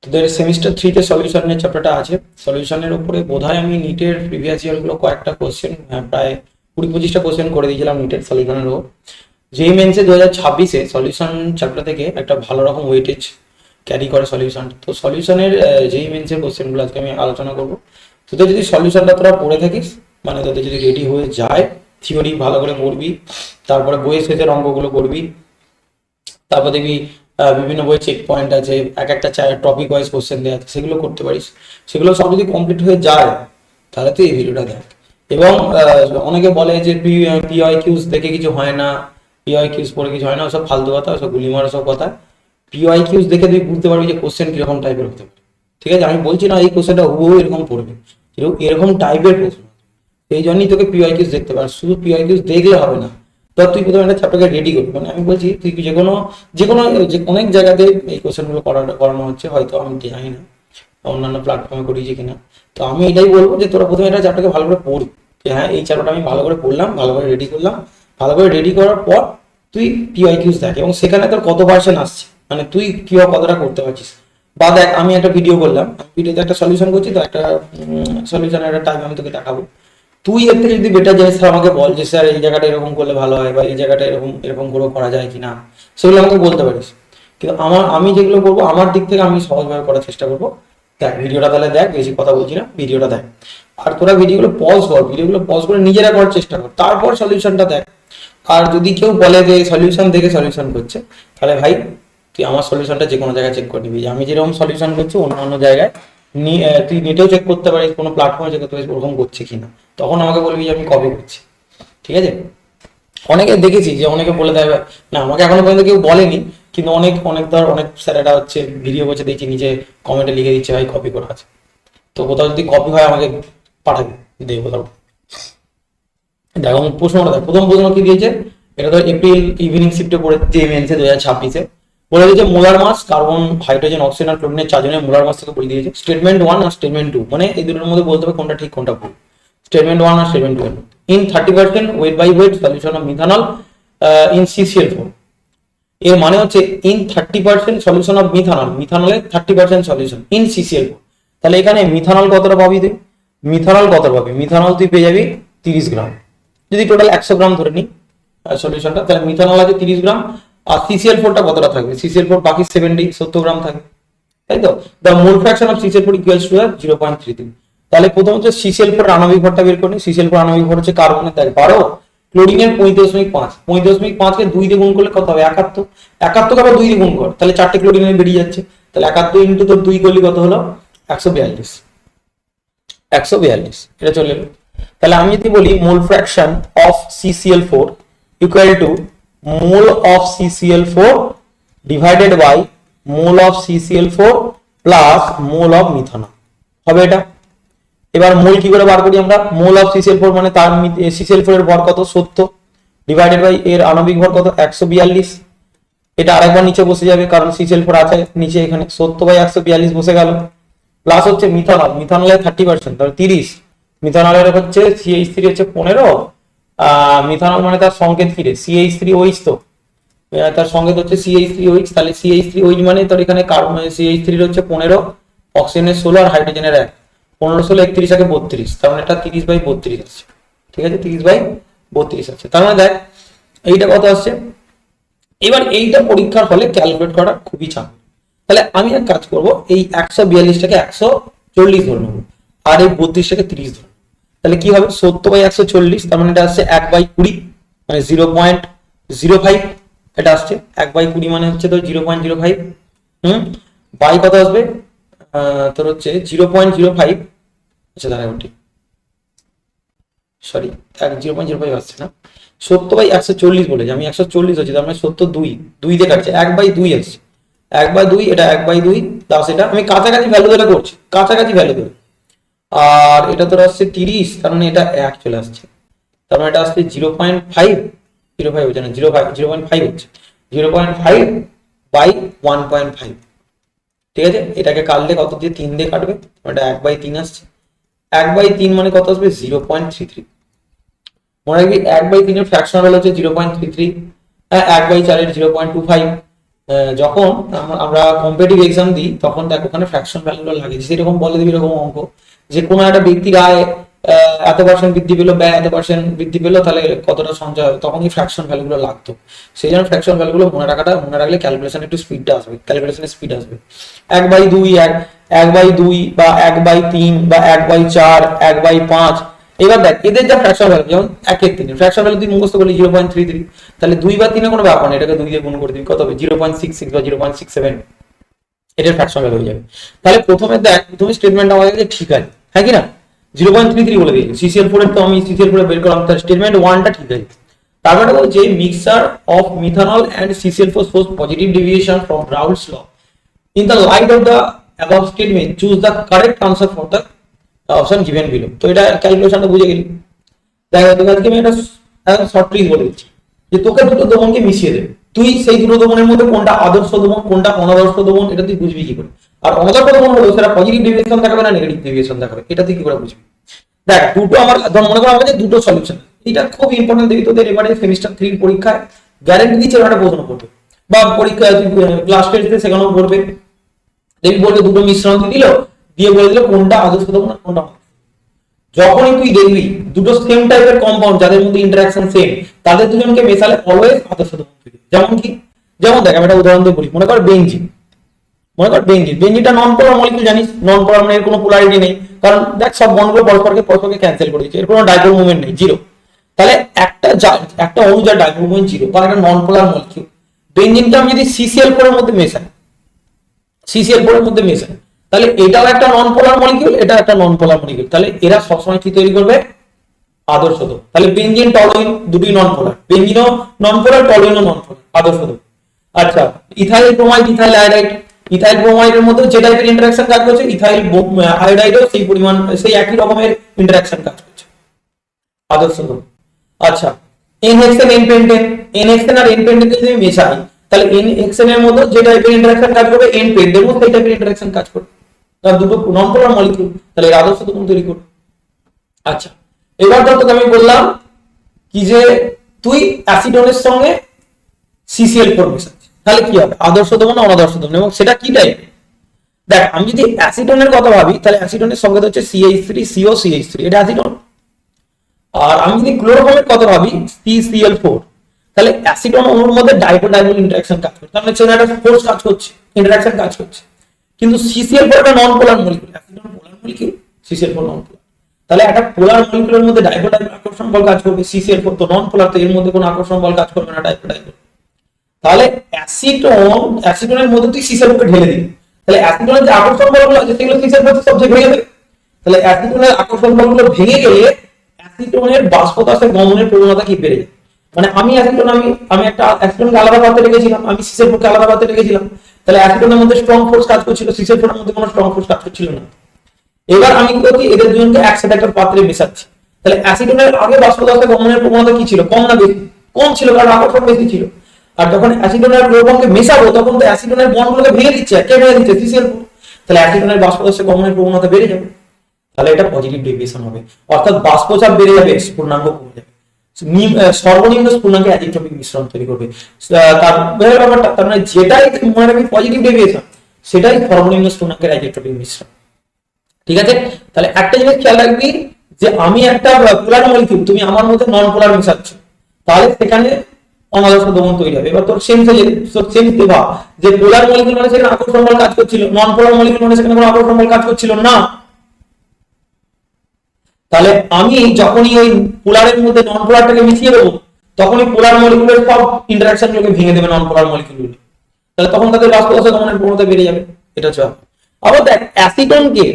তোদের সেমিস্টার 3-তে সলিউশনের চ্যাপ্টারটা আছে। সলিউশনের উপরে বোধহয় আমি নিটের প্রিভিয়াস ইয়ারগুলো কয়েকটা কোশ্চেন, প্রায় 20-25টা কোশ্চেন করে দিয়েছিলাম নিটের সলিউশনের উপর। যেই মেন্সে 2026-এ সলিউশন চ্যাপ্টার থেকে একটা ভালো রকম ওয়েটেজ ক্যারি করে সলিউশন। তো সলিউশনের যেই মেন্সের কোশ্চেনগুলো আজকে আমি আলোচনা করবো। তোদের যদি সলিউশনটা তোরা পড়ে থাকিস, মানে তোদের যদি রেডি হয়ে যায়, থিওরি ভালো করে পড়বি, তারপরে বইয়ের শেষের অঙ্কগুলো করবি, তারপর দেখবি বিভিন্ন বই চেক পয়েন্ট আছে, এক একটা টপিক ওয়াইজ কোশ্চেন দেওয়া আছে, সেগুলো করতে পারিস। সেগুলো সব যদি কমপ্লিট হয়ে যায় তাহলে তুই এই ভিডিওটা দেখ। এবং অনেকে বলে যে পিওয়াই কিউজ দেখে কিছু হয় না, পিওয়াই কিউজ পড়ে কিছু হয় না, ওসব ফালতু কথা, ওসব গুলিমার সব কথা। পিওয়াই কিউজ দেখে তুই বুঝতে পারবি যে কোশ্চেন কিরকম টাইপের হতে পারে। ঠিক আছে, আমি বলছি না এই কোশ্চেনটা হুবহু এরকম পড়বে, এরকম টাইপের প্রশ্ন। এই জন্যই তোকে পিওয়াই কিউজ দেখতে পারিস। শুধু পিওয়াই কিউজ দেখলে হবে না, তো তুই প্রথমে একটা চ্যাপ্টারকে রেডি করবি। মানে আমি বলছি তুই যে কোনো যে অনেক জায়গাতে এই কোশ্চেনগুলো করানো হচ্ছে, হয়তো আমি জানি না অন্যান্য প্ল্যাটফর্মে করিয়েছি কিনা। তো আমি এটাই বলবো যে তোরা প্রথমে একটা চ্যাপ্টারকে ভালো করে পড়বি, যে হ্যাঁ এই চ্যাপ্টারটা আমি ভালো করে পড়লাম, ভালো করে রেডি করলাম। ভালো করে রেডি করার পর তুই পিওয়াই কিউজ দেখ, এবং সেখানে তোর কত পার্সেন্ট আসছে, মানে তুই কিভাবে কতটা করতে পারছিস। বা দেখ, আমি একটা ভিডিও করলাম, ভিডিওতে একটা সলিউশন করছি, তো একটা সলিউশনের একটা টাইম আমি তোকে দেখাবো। তুই এর থেকে যদি বেটার জানিস তাহলে আমাকে বল যে স্যার এই জায়গাটা এরকম করলে ভালো হয়, বা এই জায়গাটা এরকম এরকম করে করা যায় কিনা, সেগুলো আমাকে বলতে পারিস। কিন্তু আমি যেগুলো করবো আমার দিক থেকে আমি সহজভাবে করার চেষ্টা করবো। দেখ ভিডিওটা তাহলে দেখ, বেশি কথা বলছি না, ভিডিওটা দেখ। আর তোরা ভিডিওগুলো পজ করে নিজেরা করার চেষ্টা কর, তারপর সলিউশনটা দেখ। আর যদি কেউ বলে যে সলিউশন দেখে সলিউশন করছে, তাহলে ভাই তুই আমার সলিউশনটা যে কোনো জায়গায় চেক করে নিবি। আমি যেরকম সলিউশন করছি অন্য জায়গায় তুই নেটেও চেক করতে পারিস, কোনো প্ল্যাটফর্মে চেক করতে পারিস ওরকম করছে কিনা, তখন আমাকে বলবি যে আমি কপি করছি। ঠিক আছে, অনেকে দেখেছি যে অনেকে বলে দেয়, না আমাকে এখনো পর্যন্ত কেউ বলেনি, কিন্তু অনেক স্যারেরা হচ্ছে ভিডিও করছে দেখছি নিচে কমেন্টে লিখে দিচ্ছে ভাই কপি করা আছে। তো কোথাও যদি কপি হয় আমাকে পাঠাবি, দেখবো। তারপর দেখো প্রশ্নটা দেখ, প্রথম প্রশ্ন কি দিয়েছে, এটা তো এপ্রিল ইভিনিং শিফটে পড়ে যে মেন্সে 2026-এ বলে দিয়েছে molar mass carbon hydrogen oxygen আর ক্লোরিনের চারজনের মোলার মাস থেকে বলে দিয়েছে। স্টেটমেন্ট 1 আর স্টেটমেন্ট 2, মানে এই দুটোর মধ্যে বলতে হবে কোনটা ঠিক কোনটা ভুল। স্টেটমেন্ট 1 আর স্টেটমেন্ট 2 এর মধ্যে in 30% weight by weight solution of methanol in CCl4, এর মানে হচ্ছে ইন 30% সলিউশন অফ মিথানলের 30% সলিউশন ইন CCl4। তাহলে এখানে মিথানল কতটা পাবি তুই, মিথানল তুই পেয়ে যাবি 30 গ্রাম। যদি টোটাল 100 গ্রাম ধরে নিই সলিউশনটা, তাহলে মিথানল আছে 30 গ্রাম। আর CCl4টা কতটা থাকবে, CCl4 বাকি 70 গ্রাম থাকবে, তাই তো। The mole fraction of CCl4 equals to 0.33। তাহলে প্রথম হচ্ছে CCl4 আণবিক ভরটা বের করি। CCl4 আণবিক ভর হচ্ছে কার্বনের দেখ 12, ক্লোরিনের 35.5, 35.5 কে 2 দিয়ে গুণ করলে কত হবে 71, 71 কে আবার 2 দিয়ে গুণ কর, তাহলে 4টে ক্লোরিনের বেরিয়ে যাচ্ছে। তাহলে 71 ইন্টু তোর 2 করলে কত হলো 142, এটা চলে এলো। তাহলে আমি যদি বলি mole fraction of CCl4 equal to mole of CCl4 divided by mole of CCl4 plus mole of methanol হবে এটা। এবার মোল কি করে বার করি আমরা, মোল অফ CCl4 মানে তার CCl4 এর ভর কত 70 ডিভাইডেড বাই এর আণবিক ভর কত 142। এটা আরেকবার নিচে বসে যাবে কারণ CCl4 আছে নিচে, এখানে 70/142 বসে গেল। প্লাস হচ্ছে মিথানলের 30%, তাহলে 30, মিথানলের হচ্ছে CH3 হচ্ছে 15, মিথানল মানে তার সংকেত কি রে CH3OH, তো তার সংকেত হচ্ছে CH3OH, তাহলে CH3OH মানে তোর এখানে কার্বন CH3 হচ্ছে 15, অক্সিজেনের 16 আর হাইড্রোজেনের 1, 15 16 31 আগে 32, তার মানে এটা 30/32 আসছে। ঠিক আছে, 30/32 আছে। তার মানে দেখ এইটা কত আসছে। এবার এইটা পরীক্ষার হলে ক্যালকুলেট করা খুবই চাপ। তাহলে আমি এক কাজ করব, এই 142টাকে 140 ধরে নেবো, আর এই 32টাকে 30 ধরে। তাহলে কি হবে 70/140, তার মানে এটা আসছে 1/20, মানে 0.05 এটা আসছে। 1/20 মানে হচ্ছে তো 0.05, বাই কত আসবে তোর হচ্ছে 0.05। আচ্ছা দাঁড়া ওটি সরি 0.05 আসছে না, 70/140 বলেছে, আমি 140 হচ্ছে, তার মানে 70 2 দিয়ে কাটছে, 1/2 আসছে, 1/2, এটা 1/2 প্লাস এটা আমি কাছাকাছি ভ্যালু ধরে করছি, কাছাকাছি ভ্যালু ধরে। আর এটা তোর আসছে 30, তার মানে এটা 1 চলে আসছে, তার মানে এটা আসছে 0.5, 0.5 হচ্ছে না 0.5 হচ্ছে, 0.5 বাই 1.5। ঠিক আছে, এটাকে কাটলে কত দিয়ে 3 দিয়ে কাটবে, এটা 1/3 আসছে। 1/3 মানে কত আসবে 0.33। মনে রাখবি 1/3 এর ফ্র্যাকশনাল হচ্ছে 0.33, 1/4 এর 0.25, যখন আমরা কম্পিটিটিভ এক্সাম দিই তখন দেখ ওখানে ফ্র্যাকশন ভ্যালুগুলো লাগে, সেরকম বলে দিবি এরকম অঙ্ক যে কোনো একটা ব্যক্তির আয় এত পার্সেন্ট বৃদ্ধি পেলো, ব্যয় এত পার্সেন্ট বৃদ্ধি পেলো, তাহলে কতটা সঞ্চয় হবে, তখন এই ফ্র্যাকশন ভ্যালুগুলো লাগতো। সেই জন্য ফ্র্যাকশন ভ্যালুগুলো মনে রাখলে ক্যালকুলেশন একটু স্পিডটা আসবে, ক্যালকুলেশনের স্পিড আসবে। 1/2 1/2 বা 1/3 বা 1/4 1/5। এবার দেখ এদের যা ফ্র্যাকশন ভ্যালু, যেমন 1/3 ফ্র্যাকশন ভ্যালু তুই মুখস্থ করলি 0.33, তাহলে 2 বা 3 কোনো ব্যাপার না, এটাকে 2 দিয়ে গুণ করে দিবি, কত হবে 0.66 বা 0.67, এটার ফ্র্যাকশন ভ্যালু হয়ে যাবে। তাহলে প্রথমে দেখ, প্রথমে স্টেটমেন্ট আমাদের কাছে ঠিক আছে, হ্যাঁ কি না, 0.33 বলে দিয়েছি। CCl4 এর তো আমি CCl4 বের করলাম, তার স্টেটমেন্ট 1টা ঠিক আছে। তারপরে বলছে mixture of methanol and CCl4 shows positive deviation from Raoult's law. In the light of the above statement, choose the correct answer for the option given below. তো এটা ক্যালকুলেশনটা বুঝে গেলি। দেখো তোকে আজকে আমি একটা শর্ট ট্রিক বলে দিচ্ছি যে তোকে দুটো দমনকে মিশিয়ে দেবে, তুই সেই দুটো দমনের মধ্যে কোনটা আদর্শ দমন কোনটা অনাদর্শ দমন এটা তুই বুঝবি কি করে। আর অনাদর্শ দমন হলো সেটা পজিটিভ ডেভিয়েশন দেখাবে না নেগেটিভ ডেভিয়েশন দেখাবে, এটা তুই কি করে বুঝবি। দেখ দুটো আমার ধর মনে করো আমাদের দুটো সলিউশন, এটা খুব ইম্পর্টেন্ট দেখি তোদের এবারে সেমিস্টার 3 পরীক্ষায় গ্যারান্টি দিচ্ছে একটা প্রশ্ন করবে, বা পরীক্ষা ক্লাস টেস্টে সেখানেও করবে, দেখবি বলবে দুটো মিশ্রণ দিল দিয়ে বলে দিল কোনটা আদর্শ দমন আর কোনটা। যখনই তুই দেখবি দুটো সেম টাইপের কম্পাউন্ড যাদের মধ্যে ইন্টারঅ্যাকশন সেম, তাদের দুজনকে মেশালে অলওয়েজ আদর্শ দমন তৈরি। যেমন কি, যেমন দেখ আমি একটা উদাহরণ দিয়ে বলি, মনে কর বেনজিন, বেনজিনটা নন পোলার মলিকিউল, জানিস নন পোলার মানে এর কোনো পোলারিটি নেই, কারণ দেখ সব বন্ডগুলো পরস্পরকে ক্যান্সেল করে দিচ্ছে, এর কোনো ডাইপোল মুভমেন্ট নেই, জিরো। তাহলে একটা অণু যার ডাইপোল মুভমেন্ট জিরো, কারণ একটা নন পোলার মলিকিউল। বেনজিনটা আমি যদি CCl4 এর মধ্যে মেশাই, তাহলে এটাও একটা নন পোলার মলিকিউল, এটা একটা নন পোলার মলিকিউল, তাহলে এরা সবসময় কি তৈরি করবে, আদর্শ দমন। তাহলে বেনজিন টলুইন দুটোই নন পোলার, বেনজিনও নন পোলার টলুইনও নন পোলার, আদর্শ দমন। আচ্ছা ethyl bromide ethyl iodide, ethyl ব্রোমাইডের মধ্যে যে টাইপের ইন্টারঅ্যাকশন কাজ করছে ইথাইল আয়োডাইডও সেই পরিমাণ সেই একই রকমের ইন্টারঅ্যাকশন কাজ করছে, আদর্শ দমন। আচ্ছা N-হেক্সেন N-পেন্টেন, N-হেক্সেন আর N-পেন্টেন যদি আমি মেশাই তাহলে N-হেক্সেন এর মধ্যে যে টাইপের ইন্টারঅ্যাকশন কাজ করবে N-পেন্টেন এর মধ্যে সেই টাইপের ইন্টারঅ্যাকশন কাজ করবে, তার দুটো নন পোলার মলিকিউল, তাহলে এর আদর্শ দমন তৈরি করবে। আচ্ছা এবার ধর তোকে আমি বললাম কি যে তুই অ্যাসিডনের সঙ্গে CCl4 মেশাচ্ছিস, তাহলে কি হবে, আদর্শ দমন না অনাদর্শ দমন, এবং সেটা কি টাইপ। দেখ আমি যদি অ্যাসিডনের কথা ভাবি তাহলে অ্যাসিডনের সঙ্গে হচ্ছে CH3CO CH3, এটা অ্যাসিডন। আর আমি যদি ক্লোরোফর্মের কথা ভাবি CCl4, তাহলে অ্যাসিডন অণুর মধ্যে ডাইপোল ইন্টারঅ্যাকশন কাজ করছে, তার মানে সেখানে একটা ফোর্স কাজ করছে, ইন্টারঅ্যাকশন কাজ করছে। কিন্তু CCl4 একটা নন পোলার মলিকিউল, অ্যাসিডন পোলার মলিকিউল, CCl4 নন পোলার, তাহলে একটা পোলার মলিকিউলের মধ্যে ডাইপোল আকর্ষণ বল কাজ করবে, CCl4 তো নন পোলার, তো এর মধ্যে কোনো আকর্ষণ বল কাজ করবে না, ডাইপোল। তাহলে অ্যাসিডনের মধ্যে তুই CCl4 কে ঢেলে দিবি, তাহলে অ্যাসিডনের যে আকর্ষণ বলগুলো আছে সেগুলো CCl4 সব ভেঙে যাবে, তাহলে অ্যাসিডনের আকর্ষণ বলগুলো ভেঙে গেলে অ্যাসিডনের বাষ্পদাসের গমনের প্রবণতা কি বেড়ে যায়। মানে আমি একটা অ্যাসিডনকে আলাদা পাত্রে রেখেছিলাম, আমি CCl4 কে আলাদা পাত্রে রেখেছিলাম, তাহলে অ্যাসিডনের মধ্যে স্ট্রং ফোর্স কাজ করছিল, CCl4 এর মধ্যে কোনো স্ট্রং ফোর্স কাজ করছিল না। এবার আমি কি করছি, এদের দুজনকে একসাথে একটা পাত্রে মেশাচ্ছি, তাহলে অ্যাসিডনের আগে বাষ্পদাসের গমনের প্রবণতা কি ছিল, কম না বেশি, কম ছিল, কারণ আকর্ষণ বেশি ছিল। আর যখন অ্যাসিডনের ক্লোরোফর্মকে মেশাবো তখন তো অ্যাসিডনের বন্ডগুলোকে ভেঙে দিচ্ছে, কে ভেঙে দিচ্ছে, CCl4, তাহলে অ্যাসিডনের বাষ্পদাসের গমনের প্রবণতা বেড়ে যাবে, তাহলে এটা পজিটিভ ডেভিয়েশন হবে, অর্থাৎ বাষ্পচাপ বেড়ে যাবে, স্ফুটনাঙ্ক কমে যাবে, সর্বনিম্ন স্ফুটনাঙ্কে অ্যাজিওট্রপিক মিশ্রণ তৈরি করবে। তার ব্যাপারটা তার মানে যেটাই মনে রাখবি পজিটিভ ডেভিয়েশন সেটাই সর্বনিম্ন স্ফুটনাঙ্কের অ্যাজিওট্রপিক মিশ্রণ। ঠিক আছে, তাহলে একটা জিনিস খেয়াল রাখবি যে আমি একটা পোলার মলিকিউল, তুমি আমার মধ্যে নন পোলার মিশাচ্ছ, তাহলে সেখানে অনাদর্শ দমন তৈরি হবে। এবার তোর সেম ভাব যে পোলার মলিকিউল মানে সেখানে আকর্ষণ বল কাজ করছিল, নন পোলার মলিকিউল মানে সেখানে কোনো আকর্ষণ বল কাজ করছিল না। তাহলে আমি যখনই ওই পোলারের মধ্যে নন পোলারটাকে মিশিয়ে দেবো তখনই পোলার মলিকিউলের সব ইন্টারঅ্যাকশন গুলোকে ভেঙে দেবে নন পোলার মলিকিউলগুলো, তাহলে তখন তাদের বাষ্পদাসের গমনের প্রবণতা বেড়ে যাবে, এটা হচ্ছে। আবার দেখ অ্যাসিটনকে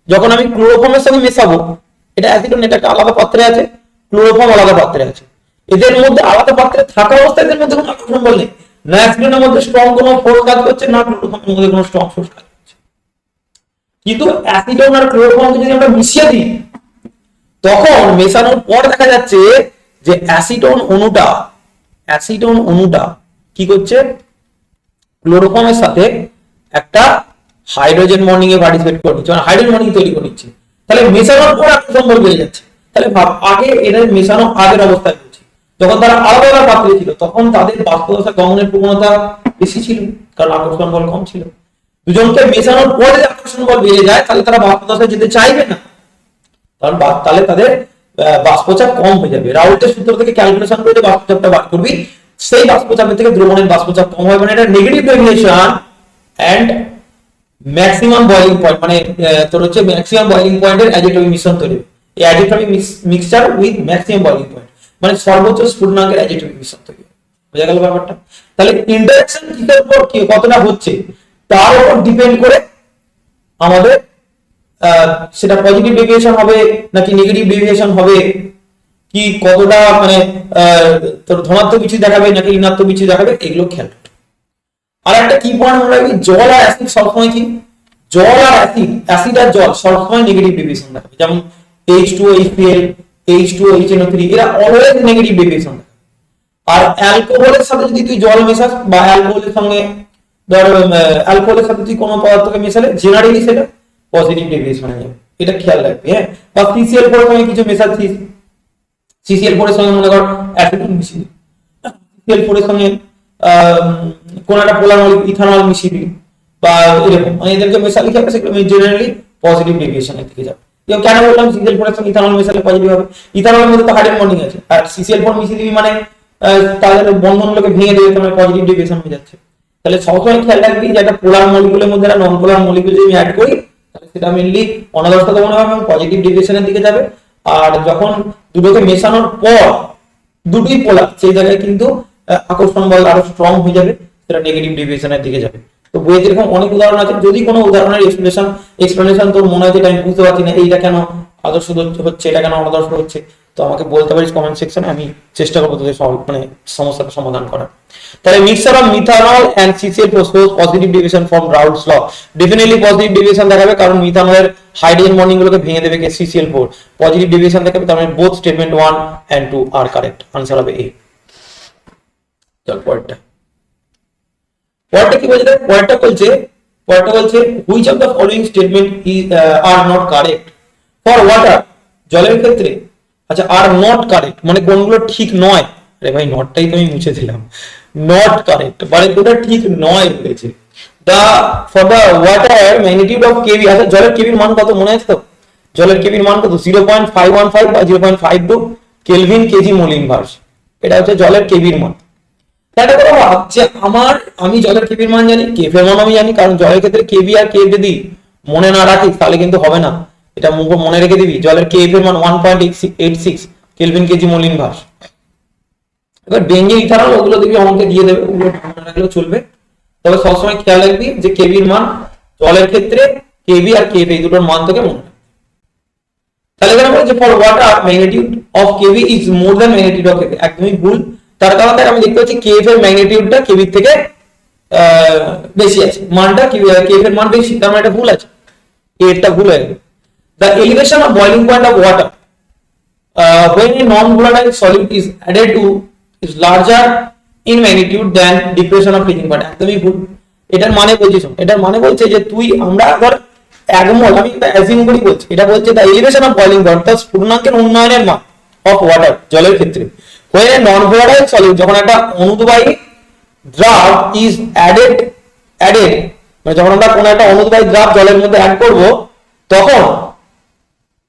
যখন আমি ক্লোরোফর্মের সঙ্গে মেশাবো, এটা অ্যাসিটন, এটা একটা আলাদা পাত্রে আছে, ক্লোরোফর্ম আলাদা পাত্রে আছে, এদের মধ্যে আলাদা পাত্রে থাকা অবস্থায় এদের মধ্যে কোনো আকর্ষণ বল নেই, না অ্যাসিটনের মধ্যে স্ট্রং কোনো ফোর্স কাজ করছে, না ক্লোরোফর্মের মধ্যে কোনো স্ট্রং ফোর্স কাজ করছে। কিন্তু অ্যাসিটন আর ক্লোরোফর্মকে যদি আমরা মিশিয়ে দিই তখন মেশানোর পর দেখা যাচ্ছে যে অ্যাসিটন অণুটা কি করছে, ক্লোরোফর্মের সাথে একটা হাইড্রোজেন বন্ডিং এ পার্টিসিপেট করে নিচ্ছে, মানে হাইড্রোজেন বন্ডিং তৈরি করে নিচ্ছে, তাহলে মেশানোর পর আকর্ষণ বল বেড়ে যাচ্ছে। তাহলে ভাব আগে এদের মেশানো আগের অবস্থায় বলছি, যখন তারা আলাদা আলাদা পাত্রে ছিল তখন তাদের বাষ্পদশা গমনের প্রবণতা বেশি ছিল, কারণ আকর্ষণ বল কম ছিল। দুজনকে মেশানোর পরে যদি আকর্ষণ বল বেড়ে যায় তাহলে তারা বাষ্পদশায় যেতে চাইবে না, কারণ তাহলে তাদের বাষ্পচাপ কম হয়ে যাবে। রাউল্টের সূত্র থেকে ক্যালকুলেশন করে যে বাষ্পচাপটা বার করবি, সেই বাষ্পচাপের থেকে দ্রবণের বাষ্পচাপ কম হবে, মানে এটা negative deviation and maximum boiling point, মানে তোর হচ্ছে ম্যাক্সিমাম বয়লিং পয়েন্টের অ্যাজিটেটিভ মিশ্রণ তৈরি হবে। এই অ্যাজিটেটিভ mixture with maximum boiling point, মানে সর্বোচ্চ স্ফুটনাঙ্কের অ্যাজিটেটিভ মিশ্রণ তৈরি হবে। বোঝা গেল ব্যাপারটা? তাহলে ইন্টারঅ্যাকশন কিসের উপর কি কতটা হচ্ছে তার উপর ডিপেন্ড করে আমাদের সেটা পজিটিভ ডেভিয়েশন হবে নাকি নেগেটিভ ডেভিয়েশন হবে, কি কতটা মানে তোর ধনাত্মক কিছু দেখাবে নাকি ঋণাত্মক কিছু দেখাবে, এগুলো খেয়াল। আর একটা কি পয়েন্ট মনে রাখবি, জল আর অ্যাসিড সবসময় কি, জল আর অ্যাসিড আর জল সবসময় নেগেটিভ ডেভিয়েশন দেখাবে। যেমন H2O HCl, H2O HNO3 এরা অলওয়েজ নেগেটিভ ডেভিয়েশন দেখাবে। আর অ্যালকোহলের সাথে যদি তুই জল মেশাস বা অ্যালকোহলের সঙ্গে ধর অ্যালকোহলের সাথে তুই কোনো পদার্থকে মেশালে জেনারেলি সেটা পজিটিভ ডেভিয়েশন হয়ে যাবে, এটা খেয়াল রাখবি। হ্যাঁ, বা CCl4 সঙ্গে কিছু মেশাচ্ছিস, CCl4 এর সঙ্গে মনে কর অ্যাসিটন মিশিয়ে, CCl4 এর সঙ্গে কোন একটা পোলার ইথানল মিশিয়ে দিবি বা এরকম, মানে এদেরকে মেশালে কি হবে, সেগুলো জেনারেলি পজিটিভ ডেভিয়েশনের দিকে যাবে। কেন বললাম CCl4 এর সঙ্গে ইথানল মেশালে পজিটিভ হবে? ইথানলের মধ্যে তো হাইড্রোজেন বন্ডিং আছে, আর CCl4 মিশিয়ে দিবি মানে তাদের বন্ধনগুলোকে ভেঙে দেবে, তোমার পজিটিভ ডেভিয়েশন হয়ে যাচ্ছে। তাহলে সবসময় খেয়াল রাখবি যে একটা পোলার মলিকুলের মধ্যে একটা নন পোলার মলিকুল যদি অ্যাড করি তাহলে সেটা মেইনলি অনাদর্শ দমন হবে এবং পজিটিভ ডেভিয়েশনের দিকে যাবে। আর যখন দুটোকে মেশানোর পর দুটোই পোলার, সেই জায়গায় কিন্তু আকর্ষণ বল আরো স্ট্রং হয়ে যাবে, সেটা নেগেটিভ ডেভিয়েশনের দিকে যাবে। তো বইয়ে এরকম অনেক উদাহরণ আছে, যদি কোনো উদাহরণের এক্সপ্লেনেশন তোর মনে হয় যেটা আমি বুঝতে পারছি না, এইটা কেন আদর্শ হচ্ছে, এটা কেন অনাদর্শ হচ্ছে, তো আমাকে বলতে পারিস কমেন্ট সেকশনে, আমি চেষ্টা করবো তোদের মানে সমস্যাটা সমাধান করার। তাহলে mixture of methanol and CCl shows positive deviation from Raoult's law. Definitely positive deviation দেখাবে, কারণ মিথানলের হাইড্রোজেন বন্ডিং গুলোকে ভেঙে দেবে কে CCl4, পজিটিভ ডেভিয়েশন দেখাবে, তার মানে both statement 1 and 2 are correct, answer হবে এ। চল পরেরটা কি বলছে, পরেরটা বলছে which of the following statement are not correct for water, জলের ক্ষেত্রে। আচ্ছা, আর নট কারেক্ট মানে কোনগুলো ঠিক নয়? আরে ভাই নটটাই তো আমি মুছে দিলাম, নট কারেক্ট মানে কোনটা ঠিক নয় বলেছে। The for the water magnitude of KV, আচ্ছা জলের কেভির মান কত মনে আছে তো? জলের কেভির মান কত? 0.515 বা 0.52 কেলভিন কেজি মোল ইনভার্স, এটা হচ্ছে জলের কেভির মান। এটা কথা ভাব যে আমি জলের কেভির মান জানি, কেভ এর মান আমি জানি, কারণ জলের ক্ষেত্রে কেভি আর কেভ যদি মনে না রাখিস তাহলে কিন্তু হবে না, এটা মনে রেখে দিবি। জলের কেভ এর মান 1.86 কেলভিন কেজি মোল ইনভার্স। এবার বেঞ্জিন ইথানল ওগুলো দিবি, অঙ্কে দিয়ে দেবে, ওগুলো মনে রাখলেও চলবে। তবে সবসময় খেয়াল রাখবি যে কেভির মান জলের ক্ষেত্রে কেভি আর কেভ এই দুটোর মান থেকে মনে রাখবি। তাহলে এখানে বলছে for water magnitude of KV is more than magnitude of KV, একদমই ভুল। তার কারণ আমি দেখতে পাচ্ছি কেভ এর ম্যাগনিটিউডটা কেভি থেকে বেশি আছে, মানটা কেভ এর মান বেশি, তার মানে এটা ভুল আছে, এরটা ভুল হয়ে গেল। The elevation of boiling point of water when a non-volatile solid is added to is larger in magnitude than depression of freezing point, একদমই ভুল। এটার মানে বলছিস, এটার মানে বলছে যে তুই আমরা ধর 1 মোল, আমি এটা অ্যাজিউম করি বলছি, এটা বলছে the elevation of boiling point অর্থাৎ স্ফুটনাঙ্কের উন্নয়নের মান অফ ওয়াটার জলের ক্ষেত্রে when a non-volatile solid, যখন একটা অনুদ্রবাহী দ্রাব is added মানে যখন আমরা কোনো একটা অনুদ্রবাহী দ্রাব জলের মধ্যে অ্যাড করব তখন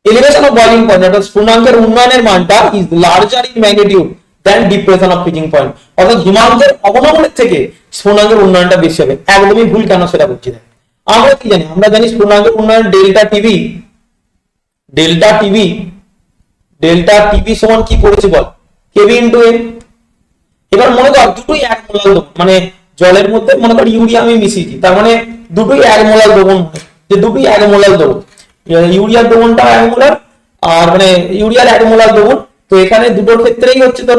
এলিভেশন অফ বয়লিং পয়েন্ট অর্থাৎ স্ফুটনাঙ্কের উন্নয়নের মানটা is larger in magnitude than depression of freezing point, অর্থাৎ হিমাঙ্কের অবনমনের থেকে স্ফুটনাঙ্কের উন্নয়নটা বেশি হবে। একদমই ভুল, কেন সেটা বলছি না। আমরা কি জানি? আমরা জানি স্ফুটনাঙ্কের উন্নয়ন ডেল্টা টিভি সমান কি করেছি বল, কেভি ইনটু এম। এবার মনে কর দুটোই 1 মোলার দ্রবণ, মানে জলের মধ্যে মনে কর ইউরিয়া আমি মিশিয়েছি, তার মানে দুটোই 1 মোলার দ্রবণ, যে দুটোই 1 মোলার দ্রবণ, ইউরিয়ার দ্রবণটা 1 মোলার আর মানে ইউরিয়ার 1 মোলার দ্রবণ। তো এখানে দুটোর ক্ষেত্রেই হচ্ছে তোর